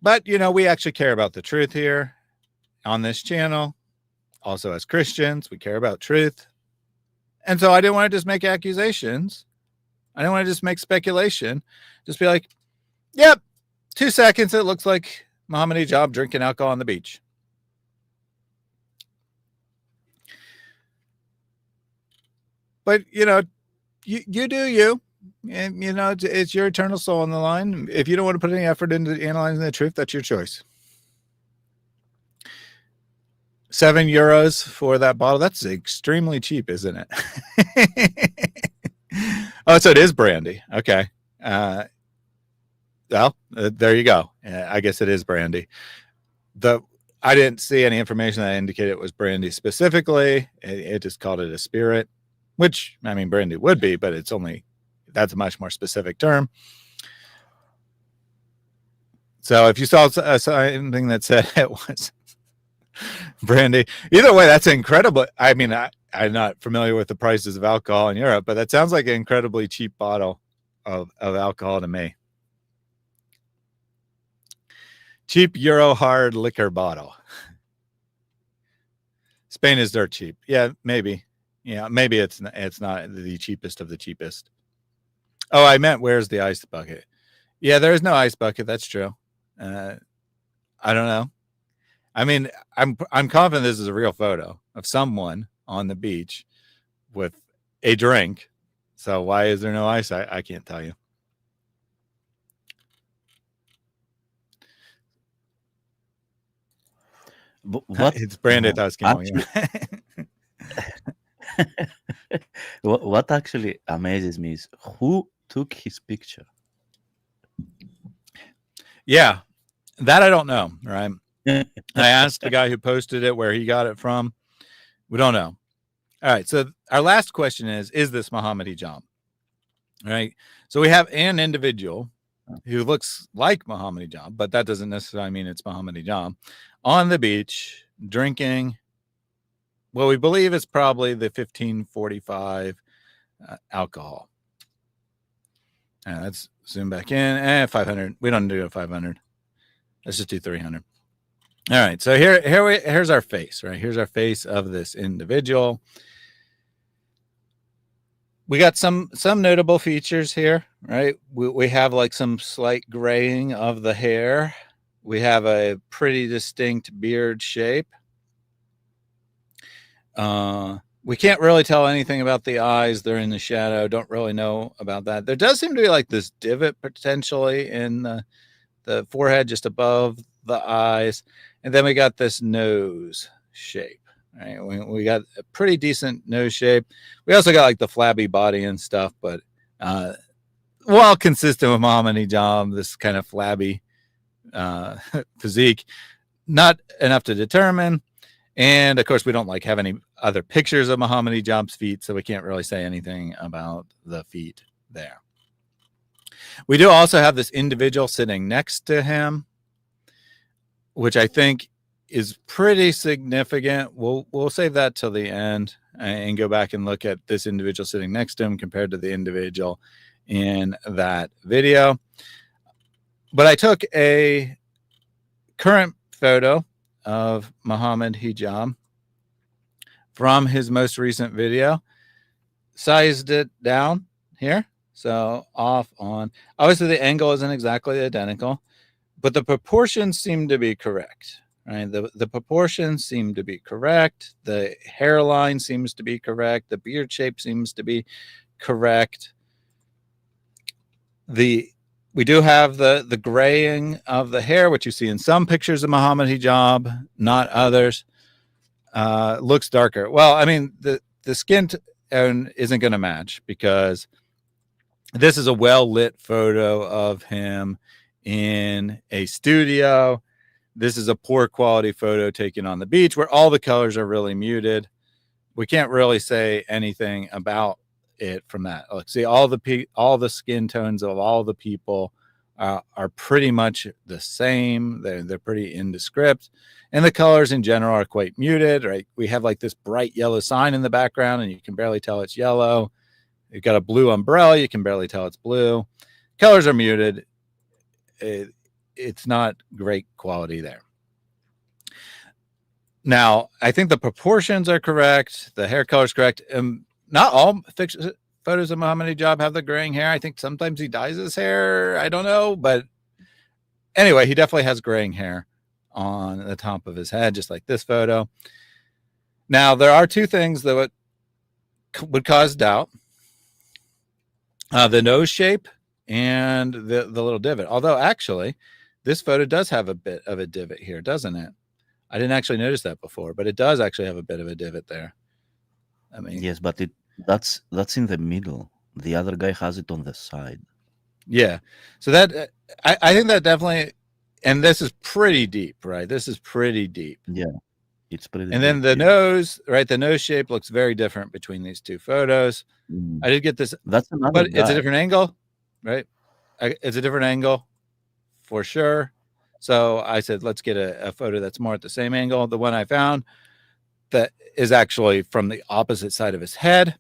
But, we actually care about the truth here on this channel. Also, as Christians, we care about truth. And so I didn't want to just make accusations. I didn't want to just make speculation. Just be like, yep, 2 seconds, it looks like Mohammed Hijab drinking alcohol on the beach. But, you do you. And, it's your eternal soul on the line. If you don't want to put any effort into analyzing the truth, that's your choice. €7 for that bottle. That's extremely cheap, isn't it? Oh, so it is brandy. Okay. Well, there you go. I guess it is brandy. I didn't see any information that indicated it was brandy specifically. It just called it a spirit, which, I mean, brandy would be, but that's a much more specific term. So if you saw something that said it was brandy, either way, that's incredible. I mean, I'm not familiar with the prices of alcohol in Europe, but that sounds like an incredibly cheap bottle of alcohol to me. Cheap Euro hard liquor bottle. Spain is dirt cheap. Yeah, maybe. Yeah, maybe it's not the cheapest of the cheapest. Oh, I meant where's the ice bucket? Yeah, there is no ice bucket. That's true. I don't know. I mean, I'm confident this is a real photo of someone on the beach with a drink. So why is there no ice? I can't tell you. What It's branded. I was kidding. What actually amazes me is who took his picture. Yeah, that I don't know. Right. I asked the guy who posted it where he got it from. We don't know. All right. So our last question is this Mohammed Hijab? All right. So we have an individual who looks like Mohammed Hijab, but that doesn't necessarily mean it's Mohammed Hijab, on the beach drinking. Well, we believe it's probably the 1545 alcohol. Let's zoom back in. 500. We don't do a 500. Let's just do 300. All right. So here's our face, right? Here's our face of this individual. We got some notable features here, right? We have like some slight graying of the hair. We have a pretty distinct beard shape. We can't really tell anything about the eyes. They're in the shadow. Don't really know about that. There does seem to be like this divot potentially in the forehead just above the eyes. And then we got this nose shape. Right? We got a pretty decent nose shape. We also got like the flabby body and stuff, but well consistent with Mohammed Hijab, this kind of flabby physique. Not enough to determine. And of course, we don't have any other pictures of Mohammed Hijab's feet, so we can't really say anything about the feet there. We do also have this individual sitting next to him, which I think is pretty significant. We'll save that till the end and go back and look at this individual sitting next to him compared to the individual in that video. But I took a current photo of Mohammed Hijab from his most recent video, sized it down here. So off on, obviously the angle isn't exactly identical, but the proportions seem to be correct. Right, the proportions seem to be correct. The hairline seems to be correct. The beard shape seems to be correct. We do have the graying of the hair, which you see in some pictures of Mohammed Hijab, not others. Looks darker. Well, I mean, the skin tone isn't going to match because this is a well-lit photo of him in a studio. This is a poor quality photo taken on the beach where all the colors are really muted. We can't really say anything about it from that. Look, see, all the skin tones of all the people are pretty much the same. They're pretty indescript, and the colors in general are quite muted. Right? We have like this bright yellow sign in the background, and you can barely tell it's yellow. You've got a blue umbrella. You can barely tell it's blue. Colors are muted. It's not great quality there. Now, I think the proportions are correct. The hair color is correct. Not all photos of Mohammed Hijab have the graying hair. I think sometimes he dyes his hair. I don't know. But anyway, he definitely has graying hair on the top of his head, just like this photo. Now, there are two things that would cause doubt. The nose shape and the little divot. Although, actually, this photo does have a bit of a divot here, doesn't it? I didn't actually notice that before, but it does actually have a bit of a divot there. I mean, yes, but that's in the middle. The other guy has it on the side. Yeah. So that I think that definitely, and this is pretty deep, right? This is pretty deep. Yeah, it's pretty. And then the nose, right? The nose shape looks very different between these two photos. I did get this. That's another but guy. It's a different angle, right? It's a different angle for sure. So I said, let's get a photo that's more at the same angle. The one I found that is actually from the opposite side of his head.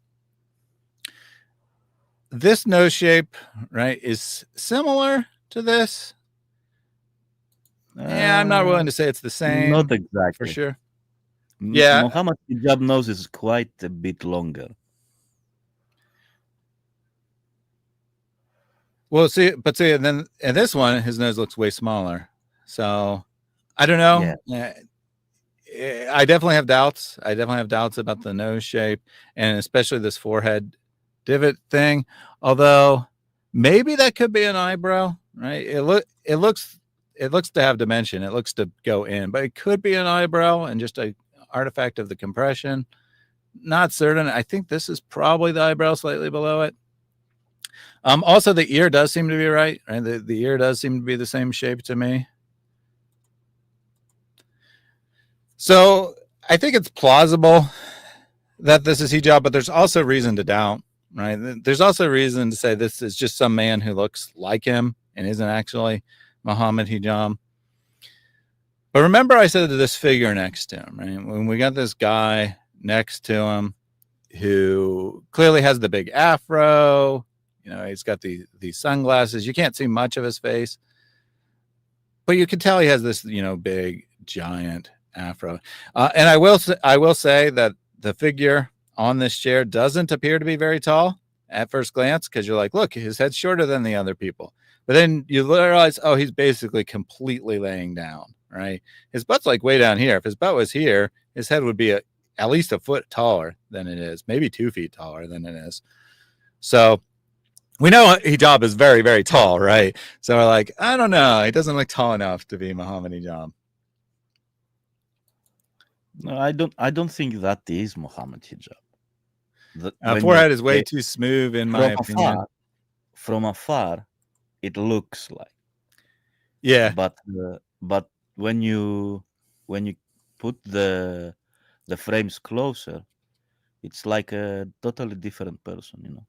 This nose shape, right, is similar to this. Yeah, I'm not willing to say it's the same. Not exactly. For sure. Yeah. Mohammed Hijab nose is quite a bit longer. Well, see, and then in this one, his nose looks way smaller. So I don't know. Yeah. I definitely have doubts. I definitely have doubts about the nose shape and especially this forehead divot thing. Although maybe that could be an eyebrow, right? It looks to have dimension. It looks to go in, but it could be an eyebrow and just an artifact of the compression. Not certain. I think this is probably the eyebrow slightly below it. Also, the ear does seem to be right. The ear does seem to be the same shape to me. So I think it's plausible that this is Hijab, but there's also reason to doubt, right? There's also reason to say this is just some man who looks like him and isn't actually Mohammed Hijab. But remember I said this figure next to him, right? When we got this guy next to him who clearly has the big afro, you know, he's got these sunglasses. You can't see much of his face, but you can tell he has this, you know, big, giant afro. And I will say that the figure on this chair doesn't appear to be very tall at first glance, because you're like, look, his head's shorter than the other people. But then you realize, oh, he's basically completely laying down, right? His butt's like way down here. If his butt was here, his head would be at least a foot taller than it is, maybe 2 feet taller than it is. So we know Hijab is very, very tall, right? So we're like, I don't know. He doesn't look tall enough to be Mohammed Hijab. No, I don't think that is Mohammed Hijab. Forehead is way too smooth, in my opinion. From afar, it looks like. Yeah. But when you put the frames closer, it's like a totally different person, you know.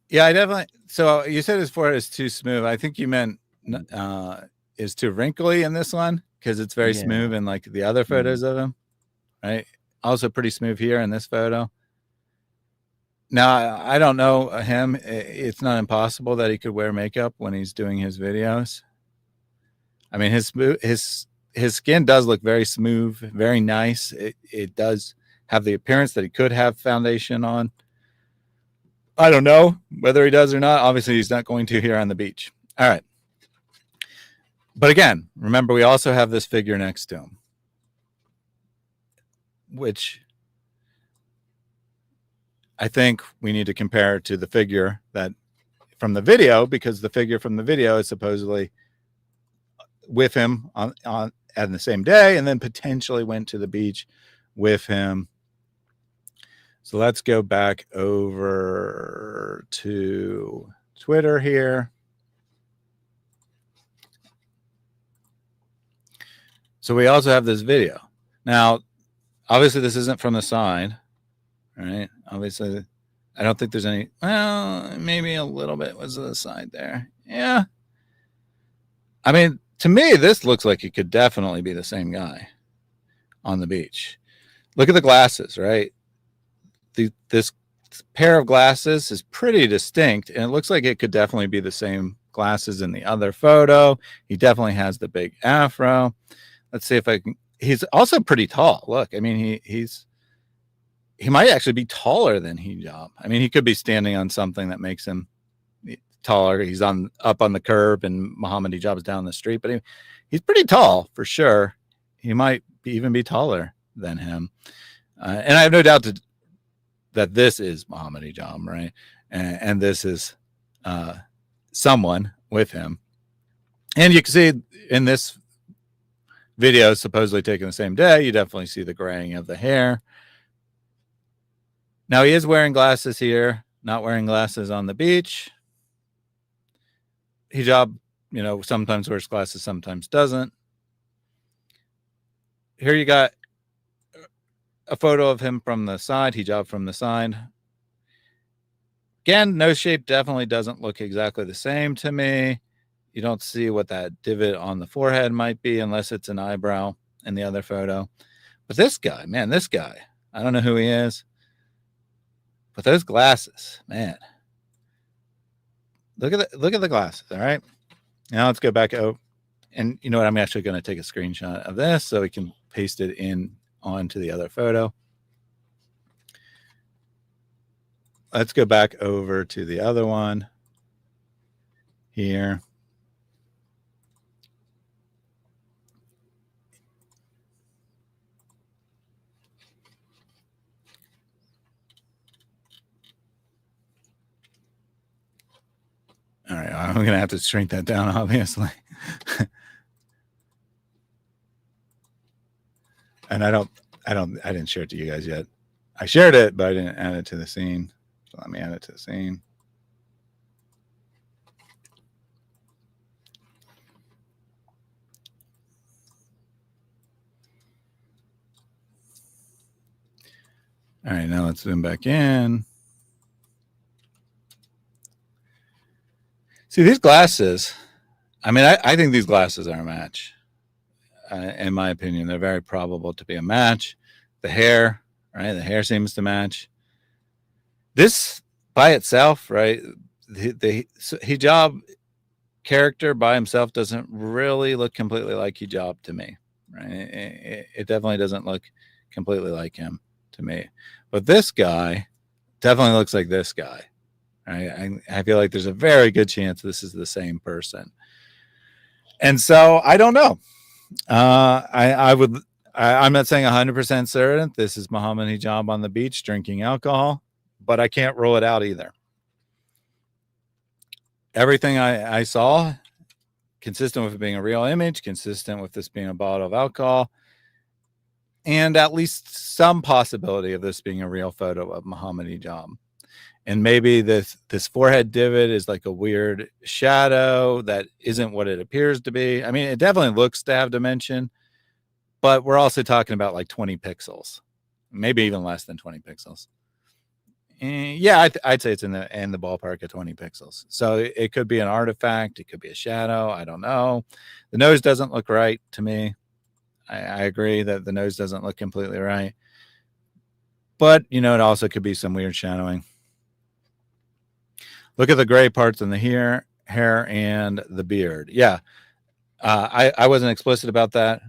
Yeah, I definitely. So you said his forehead is too smooth. I think you meant is too wrinkly in this one, because it's very smooth in like the other photos of him, right? Also pretty smooth here in this photo. Now, I don't know him. It's not impossible that he could wear makeup when he's doing his videos. I mean, his skin does look very smooth, very nice. It does have the appearance that he could have foundation on. I don't know whether he does or not. Obviously, he's not going to here on the beach. All right. But again, remember, we also have this figure next to him, which I think we need to compare to the figure that from the video, because the figure from the video is supposedly with him on the same day, and then potentially went to the beach with him. So let's go back over to Twitter here. So we also have this video. Now, obviously this isn't from the side, right? Obviously, I don't think there's any, well, maybe a little bit was to the side there. Yeah. I mean, to me, this looks like it could definitely be the same guy on the beach. Look at the glasses, right? This pair of glasses is pretty distinct, and it looks like it could definitely be the same glasses in the other photo. He definitely has the big afro. Let's see if I can. He's also pretty tall. Look, I mean, he might actually be taller than Hijab. I mean, he could be standing on something that makes him taller. He's up on the curb, and Mohammed Hijab is down the street, but he's pretty tall for sure. He might even be taller than him, and I have no doubt that this is Mohammed Hijab, right? And this is someone with him. And you can see in this video, supposedly taken the same day, you definitely see the graying of the hair. Now, he is wearing glasses here, not wearing glasses on the beach. Hijab, you know, sometimes wears glasses, sometimes doesn't. Here you got a photo of him from the side, Hijab from the side. Again, nose shape definitely doesn't look exactly the same to me. You don't see what that divot on the forehead might be unless it's an eyebrow in the other photo. But this guy, man, this guy, I don't know who he is. But those glasses, man. Look at the glasses, all right? Now let's go back out. And you know what? I'm actually going to take a screenshot of this so we can paste it in onto the other photo. Let's go back over to the other one here. All right, I'm going to have to shrink that down, obviously. And I didn't share it to you guys yet. I shared it, but I didn't add it to the scene. So let me add it to the scene. All right, now let's zoom back in. See, these glasses, I mean, I think these glasses are a match. In my opinion, they're very probable to be a match. The hair, right? The hair seems to match. This by itself, right? The Hijab character by himself doesn't really look completely like Hijab to me, right? It definitely doesn't look completely like him to me. But this guy definitely looks like this guy. Right? I feel like there's a very good chance this is the same person. And so I don't know. I'm not saying 100% certain this is Mohammed Hijab on the beach drinking alcohol, but I can't rule it out either. Everything I saw, consistent with it being a real image, consistent with this being a bottle of alcohol, and at least some possibility of this being a real photo of Mohammed Hijab. And maybe this forehead divot is like a weird shadow that isn't what it appears to be. I mean, it definitely looks to have dimension, but we're also talking about like 20 pixels, maybe even less than 20 pixels. And yeah, I'd say it's in the ballpark of 20 pixels. So it could be an artifact. It could be a shadow. I don't know. The nose doesn't look right to me. I agree that the nose doesn't look completely right. But, it also could be some weird shadowing. Look at the gray parts in the hair and the beard. Yeah. I wasn't explicit about that,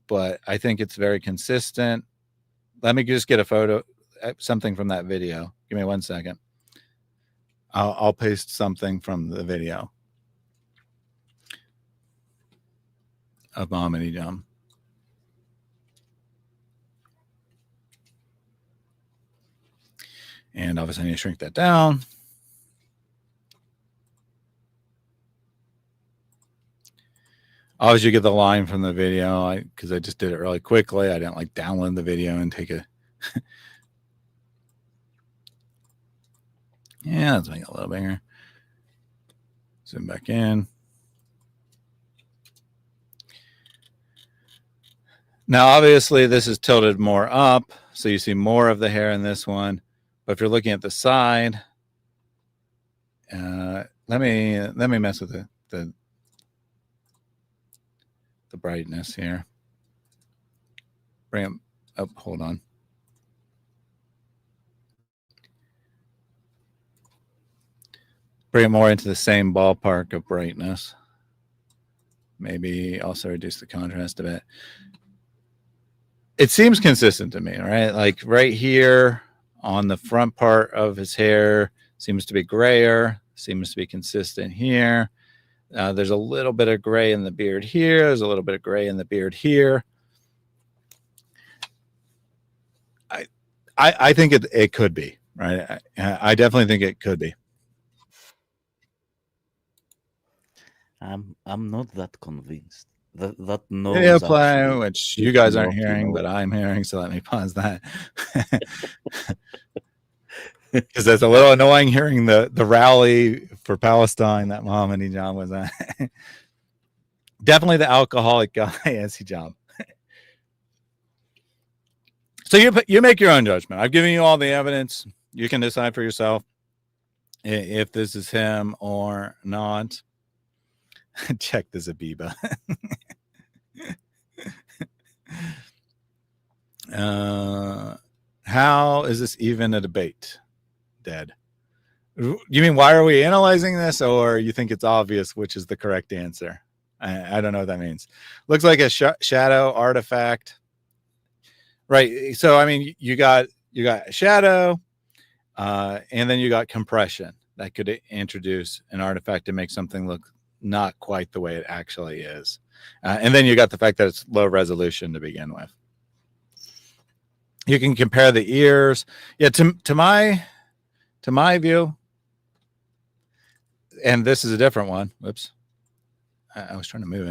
but I think it's very consistent. Let me just get a photo, something from that video. Give me 1 second. I'll paste something from the video of Mohammed Hijab. And obviously I need to shrink that down. Obviously you get the line from the video because I just did it really quickly. I didn't like download the video and take a yeah, let's make it a little bigger. Zoom back in. Now, obviously, this is tilted more up, so you see more of the hair in this one. But if you're looking at the side, let me mess with the brightness here. Bring it up. Hold on. Bring it more into the same ballpark of brightness. Maybe also reduce the contrast a bit. It seems consistent to me, right? Like right here on the front part of his hair seems to be grayer, seems to be consistent here. There's a little bit of gray in the beard here. There's a little bit of gray in the beard here. I think it could be, right? I definitely think it could be. I'm not that convinced. That nose Video play, actually which you guys aren't not, hearing, but I'm hearing, so let me pause that. Because it's a little annoying hearing the rally for Palestine that Mohammed Hijab was at. Definitely the alcoholic guy as Hijab. So you make your own judgment. I've given you all the evidence. You can decide for yourself if this is him or not. Check the Zabiba. How is this even a debate? Dead. You mean why are we analyzing this, or you think it's obvious which is the correct answer? I don't know what that means. Looks like a shadow artifact, right? So I mean, you got shadow, and then you got compression that could introduce an artifact to make something look not quite the way it actually is. And then you got the fact that it's low resolution to begin with. You can compare the ears. Yeah, to my view, and this is a different one. Whoops. I was trying to move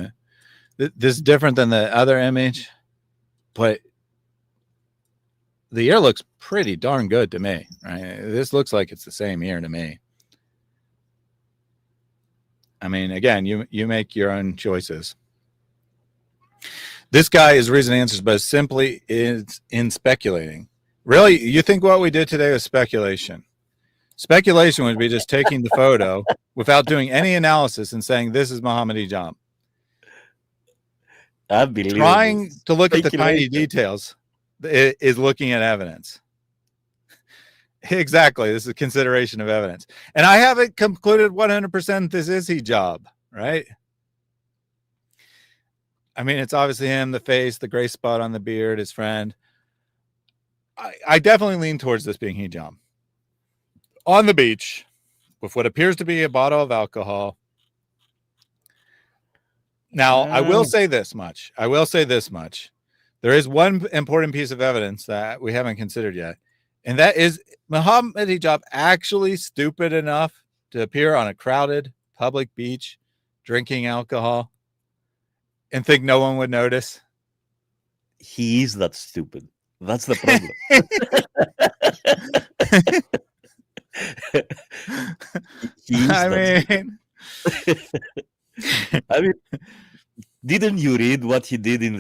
it. This is different than the other image, but the ear looks pretty darn good to me, right? This looks like it's the same ear to me. I mean, again, you make your own choices. This guy is reason answers, but simply is in speculating. Really, you think what we did today was speculation? Speculation would be just taking the photo without doing any analysis and saying this is Mohammed Hijab. Trying to look at the tiny details is looking at evidence. Exactly. This is a consideration of evidence. And I haven't concluded 100% this is Hijab, right? I mean, it's obviously him, the face, the gray spot on the beard, his friend. I definitely lean towards this being Hijab. On the beach, with what appears to be a bottle of alcohol. Now, I will say this much. There is one important piece of evidence that we haven't considered yet. And that is Mohammed Hijab actually stupid enough to appear on a crowded public beach drinking alcohol and think no one would notice? He is that stupid. That's the problem. I mean, didn't you read what he did in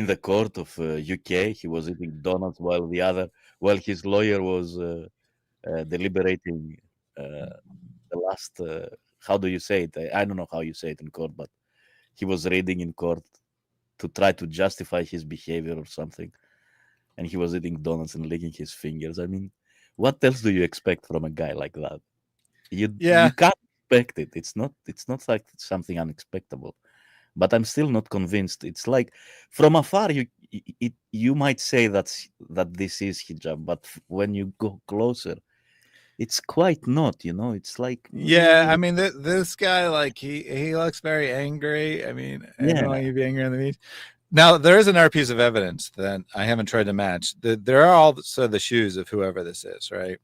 the court of UK? He was eating donuts while his lawyer was deliberating the last. How do you say it? I don't know how you say it in court, but he was reading in court to try to justify his behavior or something. And he was eating donuts and licking his fingers. I mean, what else do you expect from a guy like that? You Yeah. can't expect it. It's not like something unexpected. But I'm still not convinced. It's like from afar you might say that this is hijab, but when you go closer, it's quite not. It's like Yeah, I mean, this guy, like, he looks very angry. I mean, anyone you'd be angry on the beach. Now, there is another piece of evidence that I haven't tried to match. There are also the shoes of whoever this is, right?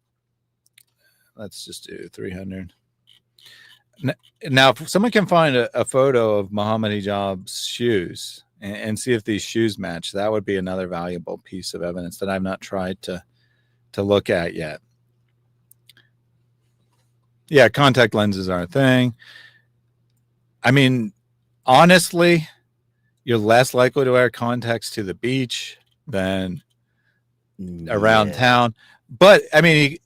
Let's just do 300. Now, if someone can find a photo of Mohammed Hijab's shoes and see if these shoes match, that would be another valuable piece of evidence that I've not tried to look at yet. Yeah, contact lenses are a thing. I mean, honestly, you're less likely to wear contacts to the beach than around town. But, I mean,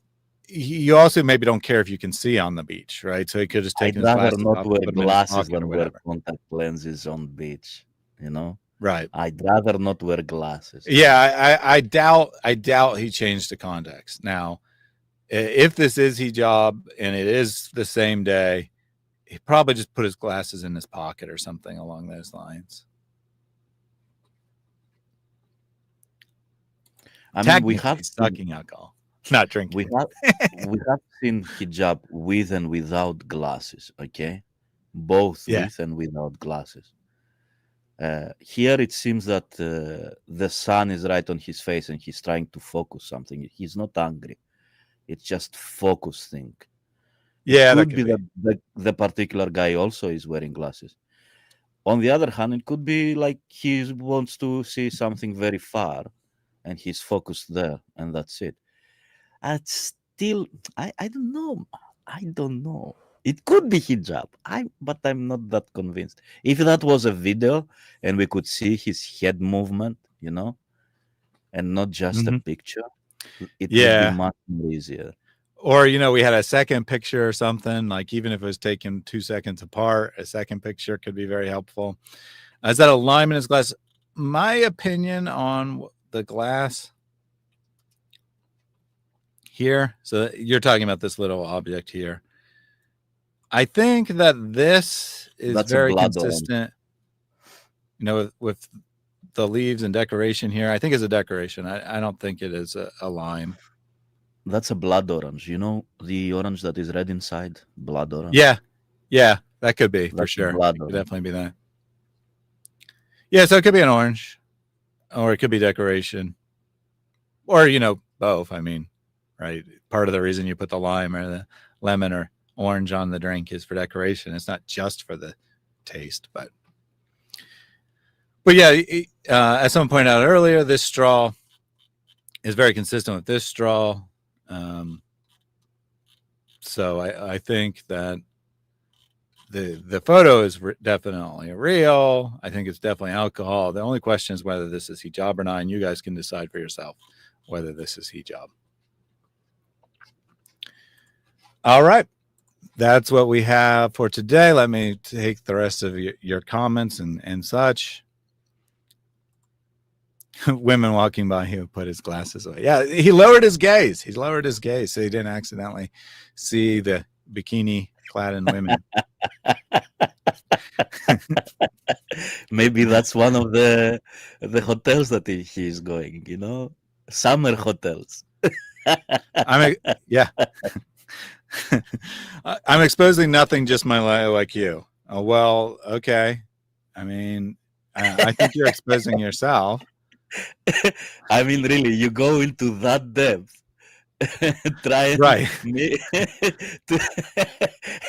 you also maybe don't care if you can see on the beach, right? So he could just take his glasses not off, wear put them in his glasses pocket or than wear whatever. contact lenses on beach, Right. I'd rather not wear glasses. Yeah, I doubt he changed the contacts. Now, if this is hijab and it is the same day, he probably just put his glasses in his pocket or something along those lines. I mean, we have sucking alcohol, not drinking. We have seen hijab with and without glasses. Okay, both with and without glasses. Here it seems that the sun is right on his face and he's trying to focus something. He's not angry. It's just focus thing. Yeah, it could be that the particular guy also is wearing glasses. On the other hand, it could be like he wants to see something very far and he's focused there and that's it. It's still, I don't know. I don't know. It could be hijab, but I'm not that convinced. If that was a video and we could see his head movement, and not just a picture, it would be much more easier. Or, we had a second picture or something, like even if it was taken 2 seconds apart, a second picture could be very helpful. Is that a lime in his glass? My opinion on the glass here, so you're talking about this little object here. I think that this is very consistent, with the leaves and decoration here. I think it's a decoration. I don't think it is a lime. That's a blood orange. The orange that is red inside? Blood orange. Yeah, that could be for sure. It could definitely be that. Yeah, so it could be an orange, or it could be decoration, or both. I mean, right? Part of the reason you put the lime or the lemon or orange on the drink is for decoration. It's not just for the taste, but yeah. As someone pointed out earlier, this straw is very consistent with this straw. So I think that the photo is definitely real. I think it's definitely alcohol. The only question is whether this is hijab or not, and you guys can decide for yourself whether this is hijab. All right. That's what we have for today. Let me take the rest of your comments and such. Women walking by, he would put his glasses away. Yeah, he lowered his gaze. He lowered his gaze so he didn't accidentally see the bikini-clad women. Maybe that's one of the hotels that he's going. Summer hotels. Yeah. I'm exposing nothing, just my like you. Oh, well, okay. I mean, I think you're exposing yourself. I mean, really, you go into that depth, try right,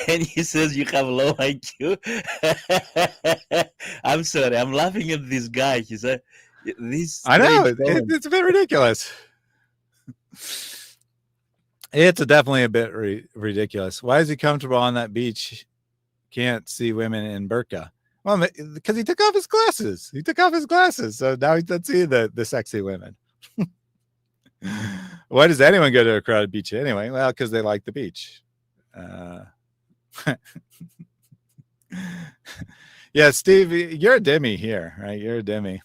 and he says you have low IQ. I'm sorry, I'm laughing at this guy. He said, "This." I know it's a bit ridiculous. It's definitely a bit ridiculous. Why is he comfortable on that beach? Can't see women in burqa. Well, because he took off his glasses. So now he doesn't see the sexy women. Why does anyone go to a crowded beach anyway? Well, because they like the beach. Yeah, Steve, you're a Demi here, right? You're a Demi.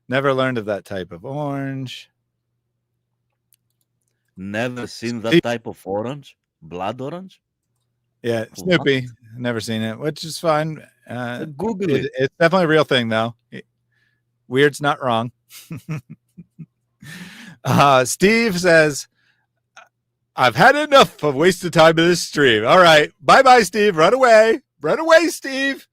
Never learned of that type of orange. Never seen that type of orange, blood orange. Yeah, Snoopy. Never seen it, which is fine. Google it. It's definitely a real thing, though. Weird's not wrong. Steve says, I've had enough of wasted time in this stream. All right. Bye-bye, Steve. Run away. Run away, Steve.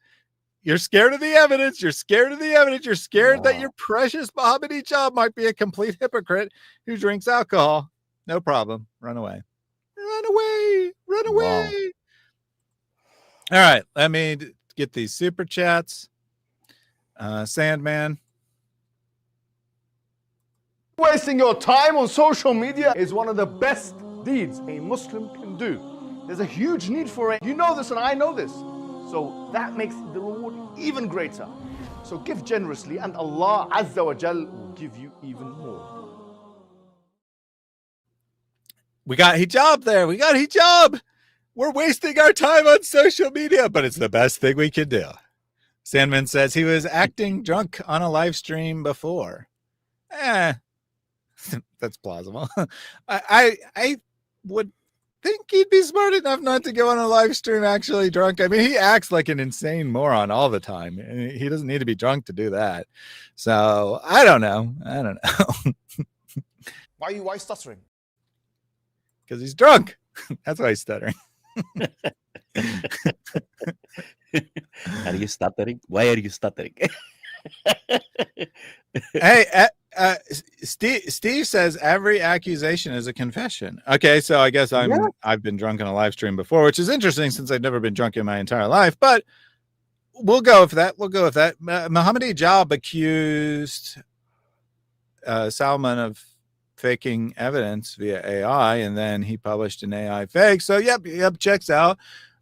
You're scared of the evidence. You're scared of the evidence. You're scared that your precious Mohammed Hijab might be a complete hypocrite who drinks alcohol. No problem. Run away. Run away. Run away. All right. Let me get these super chats. Sandman. Wasting your time on social media is one of the best deeds a Muslim can do. There's a huge need for it. You know this and I know this. So that makes the reward even greater. So give generously and Allah Azza wa Jal will give you even more. We got hijab there. We got hijab. We're wasting our time on social media, but it's the best thing we can do. Sandman says he was acting drunk on a live stream before. That's plausible. I would think he'd be smart enough not to go on a live stream actually drunk. I mean, he acts like an insane moron all the time. He doesn't need to be drunk to do that. So I don't know. Why stuttering? Because he's drunk. That's why he's stuttering. Are you stuttering? Why are you stuttering? Hey, Steve says every accusation is a confession. Okay, so I guess I've been drunk on a live stream before, which is interesting since I've never been drunk in my entire life. But we'll go with that. Mohammed Hijab accused Salman of faking evidence via AI, and then he published an AI fake. So yep, checks out.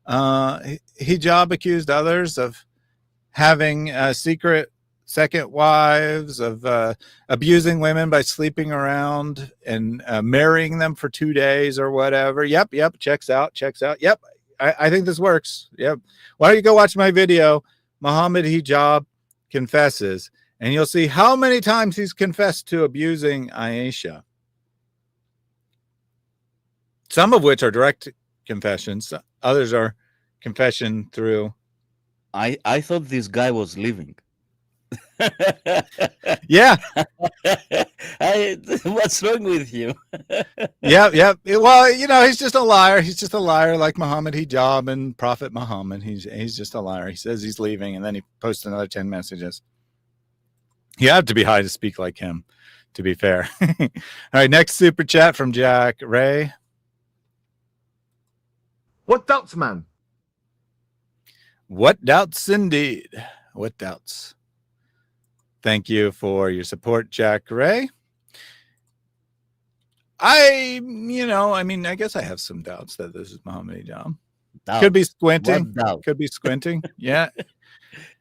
Hijab accused others of having secret second wives, of abusing women by sleeping around and marrying them for 2 days or whatever. Yep, checks out. Yep, I think this works. Yep. Why don't you go watch my video, Mohammed Hijab confesses, and you'll see how many times he's confessed to abusing Aisha. Some of which are direct confessions. Others are confession through. I thought this guy was living. Yeah. What's wrong with you? Yeah. Well, he's just a liar. He's just a liar like Mohammed Hijab and Prophet Muhammad. He's just a liar. He says he's leaving, and then he posts another 10 messages. You have to be high to speak like him, to be fair. All right, next super chat from Jack Ray. What doubts, man? What doubts indeed. What doubts? Thank you for your support, Jack Ray. I guess I have some doubts that this is Mohammed Hijab. Could be squinting. Could be squinting. Yeah.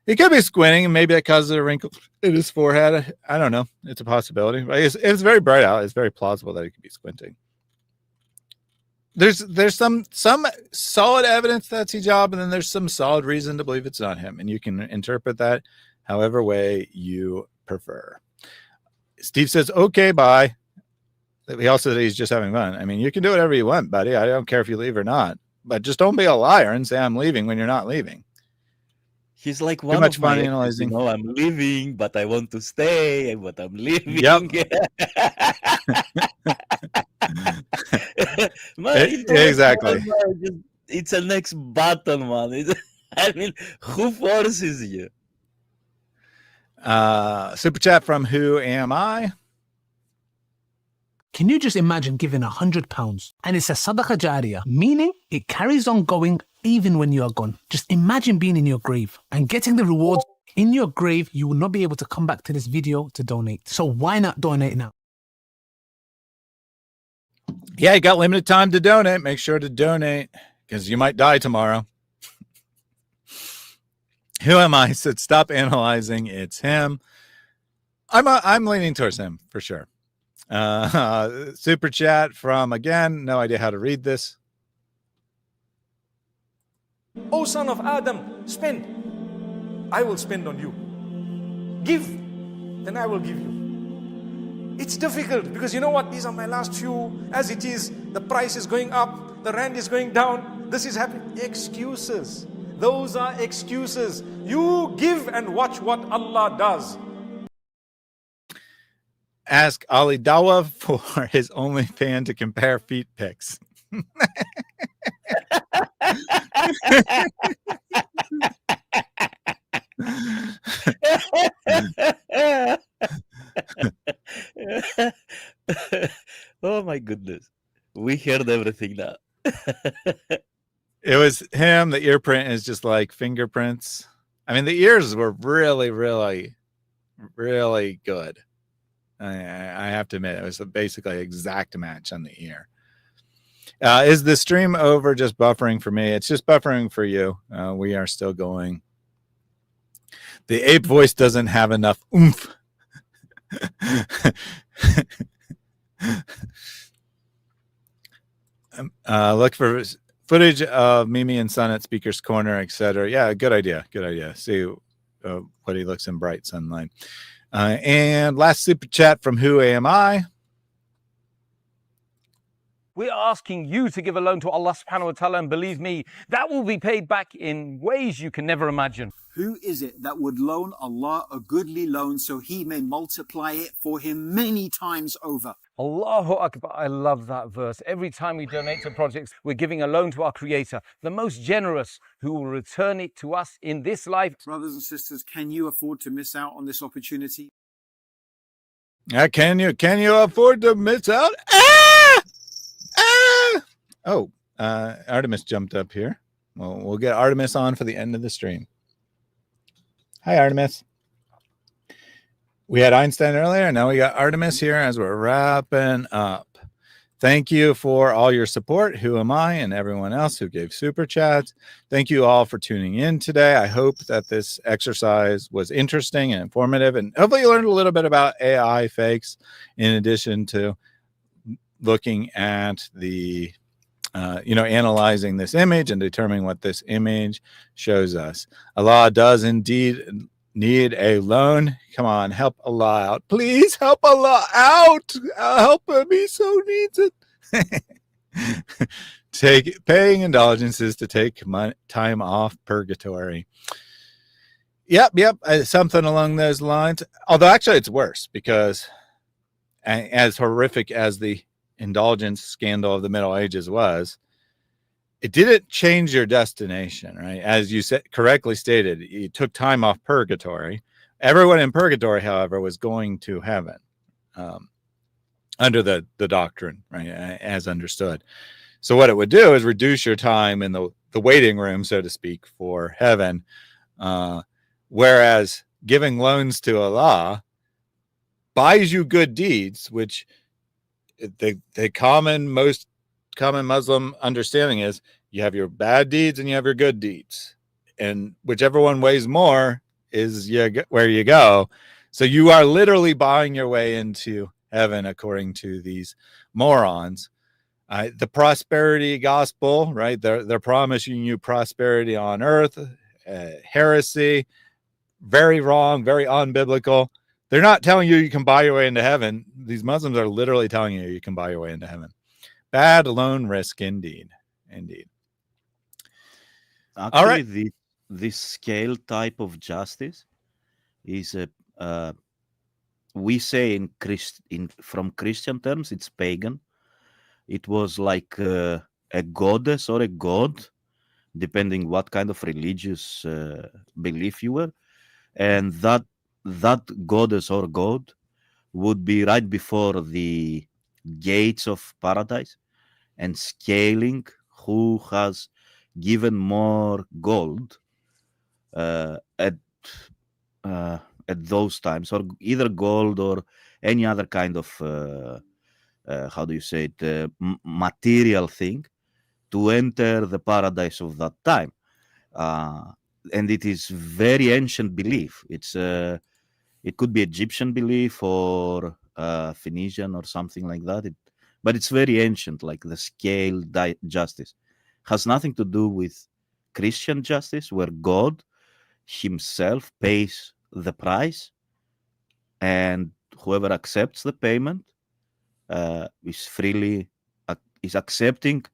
He could be squinting, and maybe that causes a wrinkle in his forehead. I don't know. It's a possibility. It's very bright out. It's very plausible that he could be squinting. There's some solid evidence that's hijab, and then there's some solid reason to believe it's not him, and you can interpret that however way you prefer. Steve says, okay, bye. He also said he's just having fun. I mean, you can do whatever you want, buddy. I don't care if you leave or not, but just don't be a liar and say I'm leaving when you're not leaving. He's like too much fun analyzing. I'm leaving, but I want to stay, but I'm leaving. Yep. Man, exactly. It's a next button, man. I mean, who forces you? Super chat from Who Am I? Can you just imagine giving £100 and it's a sadaqah jariyah, meaning it carries on going even when you are gone? Just imagine being in your grave and getting the rewards in your grave. You will not be able to come back to this video to donate. So why not donate now? Yeah, you got limited time to donate. Make sure to donate because you might die tomorrow. Who am I? Said stop analyzing. It's him. I'm leaning towards him for sure. Super chat from, again, no idea how to read this. O son of Adam, spend. I will spend on you. Give, then I will give you. It's difficult because you know what? These are my last few. As it is, the price is going up, the rand is going down, this is happening. Excuses. Those are excuses. You give and watch what Allah does. Ask Ali Dawa for his OnlyFans to compare feet pics. Oh my goodness. We heard everything now. It was him. The ear print is just like fingerprints. I mean, the ears were really, really, really good. I have to admit, it was basically exact match on the ear. Is the stream over just buffering for me? It's just buffering for you. We are still going. The ape voice doesn't have enough oomph. Look for footage of Mimi and Son at Speaker's Corner, etc. Yeah, good idea. Good idea. See what he looks in bright sunlight. And last super chat from Who Am I? We're asking you to give a loan to Allah subhanahu wa ta'ala, and believe me, that will be paid back in ways you can never imagine. Who is it that would loan Allah a goodly loan so he may multiply it for him many times over? Allahu Akbar. I love that verse. Every time we donate to projects, we're giving a loan to our Creator, the most generous, who will return it to us in this life. Brothers and sisters, can you afford to miss out on this opportunity? Can you afford to miss out? Oh, Artemis jumped up here. Well, we'll get Artemis on for the end of the stream. Hi, Artemis. We had Einstein earlier. Now we got Artemis here as we're wrapping up. Thank you for all your support. Who am I? And everyone else who gave super chats. Thank you all for tuning in today. I hope that this exercise was interesting and informative, and hopefully you learned a little bit about AI fakes in addition to looking at the analyzing this image and determining what this image shows us. Allah does indeed need a loan. Come on, help Allah out. Please help Allah out. Help him. He so needs it. Paying indulgences to take time off purgatory. Yep. Something along those lines. Although actually it's worse, because as horrific as the indulgence scandal of the Middle Ages was, it didn't change your destination, right? As you correctly stated, you took time off purgatory. Everyone in purgatory, however, was going to heaven under the doctrine, right, as understood. So what it would do is reduce your time in the waiting room, so to speak, for heaven, whereas giving loans to Allah buys you good deeds, which the most common Muslim understanding is you have your bad deeds and you have your good deeds, and whichever one weighs more is where you go. So you are literally buying your way into heaven, according to these morons. The prosperity gospel, right? They're promising you prosperity on earth. Heresy, very wrong, very unbiblical. They're not telling you can buy your way into heaven. These Muslims are literally telling you can buy your way into heaven. Bad loan risk, indeed. Actually, all right. This scale type of justice is we say from Christian terms, it's pagan. It was like a goddess or a god, depending what kind of religious belief you were, and that goddess or god would be right before the gates of paradise and scaling who has given more gold at those times, or either gold or any other kind of material thing to enter the paradise of that time. And it is very ancient belief. It could be Egyptian belief or Phoenician or something like that. But it's very ancient, like the scale justice. Has nothing to do with Christian justice, where God Himself pays the price, and whoever accepts the payment is freely is accepting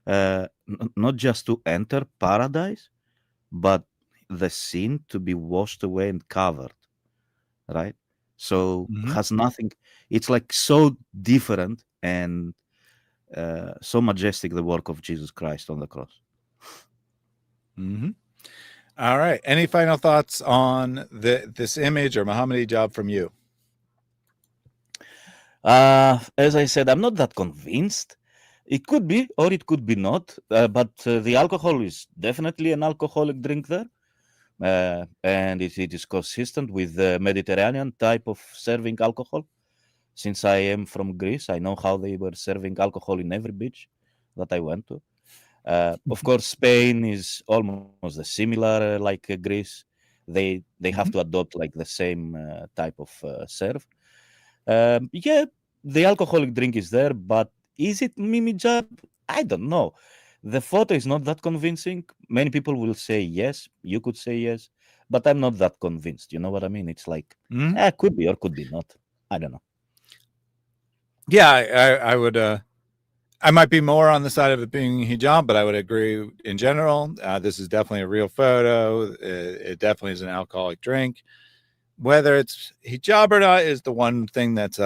not just to enter paradise, but the sin to be washed away and covered, right? So has nothing. It's like so different and so majestic, the work of Jesus Christ on the cross. All right. Any final thoughts on this image or Mohammed Hijab from you? As I said, I'm not that convinced. It could be, or it could be not. But the alcohol is definitely an alcoholic drink there. And it is consistent with the Mediterranean type of serving alcohol. Since I am from Greece, I know how they were serving alcohol in every beach that I went to. Of course, Spain is almost similar like Greece. They have to adopt like the same type of serve. Yeah, the alcoholic drink is there, but is it Mimi Jab? I don't know. The photo is not that convincing. Many people will say yes. You could say yes, but I'm not that convinced. You know what I mean? It's like, could be or could be not. I don't know. Yeah, I would. I might be more on the side of it being hijab, but I would agree in general. This is definitely a real photo. It definitely is an alcoholic drink. Whether it's hijab or not is the one thing that's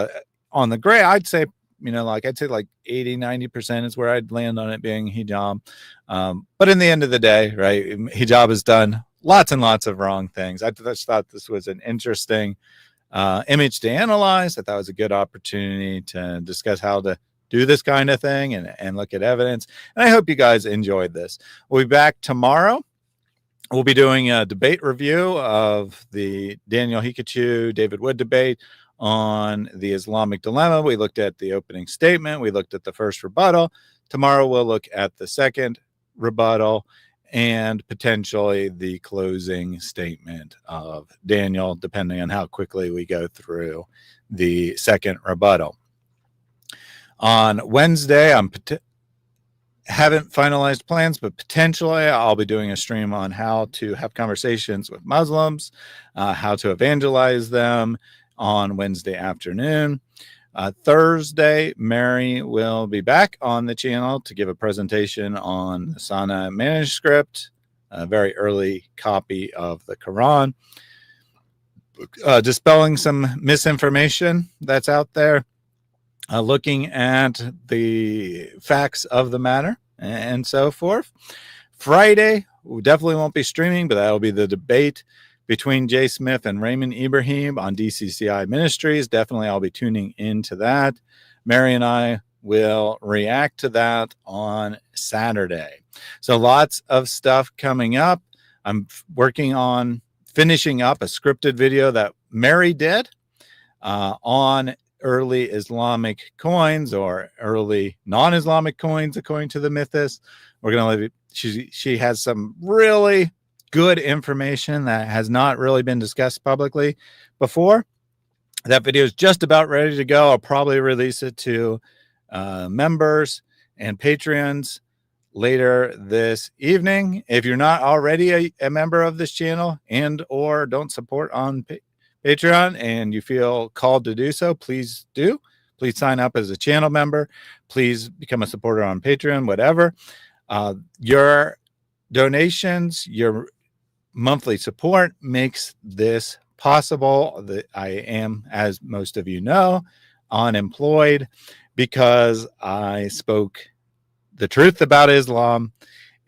on the gray. I'd say, I'd say like 80, 90% is where I'd land on it being hijab. But in the end of the day, right, hijab has done lots and lots of wrong things. I just thought this was an interesting image to analyze. I thought it was a good opportunity to discuss how to do this kind of thing and look at evidence. And I hope you guys enjoyed this. We'll be back tomorrow. We'll be doing a debate review of the Daniel Hikachu, David Wood debate on the Islamic dilemma. We looked at the opening statement. We looked at the first rebuttal. Tomorrow we'll look at the second rebuttal and potentially the closing statement of Daniel, depending on how quickly we go through the second rebuttal. On Wednesday, haven't finalized plans, but potentially I'll be doing a stream on how to have conversations with Muslims, how to evangelize them on Wednesday afternoon. Thursday, Mary will be back on the channel to give a presentation on the Sana manuscript, a very early copy of the Quran, dispelling some misinformation that's out there. Looking at the facts of the matter and so forth. Friday, we definitely won't be streaming, but that'll be the debate between Jay Smith and Raymond Ibrahim on DCCI Ministries. Definitely I'll be tuning into that. Mary and I will react to that on Saturday. So lots of stuff coming up. I'm working on finishing up a scripted video that Mary did on early Islamic coins or early non-Islamic coins, according to the Mythos. We're going to she has some really good information that has not really been discussed publicly before. That video is just about ready to go. I'll probably release it to members and Patreons later this evening. If you're not already a member of this channel and or don't support on Patreon and you feel called to do so, please do. Please sign up as a channel member. Please become a supporter on Patreon, whatever. Your donations, your monthly support makes this possible. I am, as most of you know, unemployed because I spoke the truth about Islam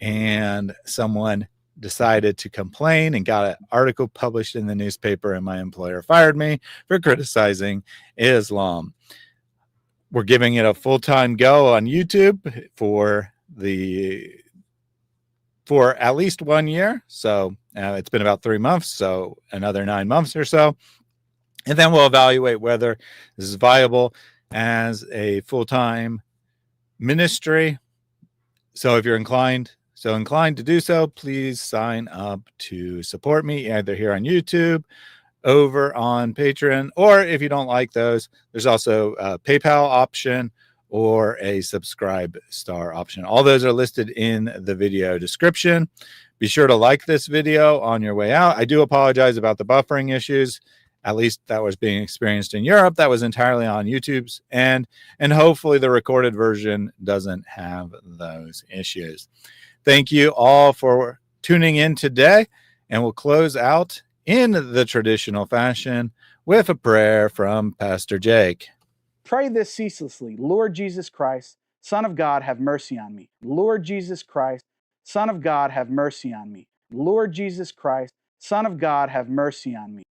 and someone decided to complain and got an article published in the newspaper, and my employer fired me for criticizing Islam. We're giving it a full-time go on YouTube for at least 1 year. So it's been about 3 months, so another 9 months or so. And then we'll evaluate whether this is viable as a full-time ministry. So if you're inclined to do so, please sign up to support me either here on YouTube, over on Patreon, or if you don't like those, there's also a PayPal option or a subscribe star option. All those are listed in the video description. Be sure to like this video on your way out. I do apologize about the buffering issues. At least that was being experienced in Europe. That was entirely on YouTube's end, and hopefully the recorded version doesn't have those issues. Thank you all for tuning in today, and we'll close out in the traditional fashion with a prayer from Pastor Jake. Pray this ceaselessly. Lord Jesus Christ, Son of God, have mercy on me. Lord Jesus Christ, Son of God, have mercy on me. Lord Jesus Christ, Son of God, have mercy on me.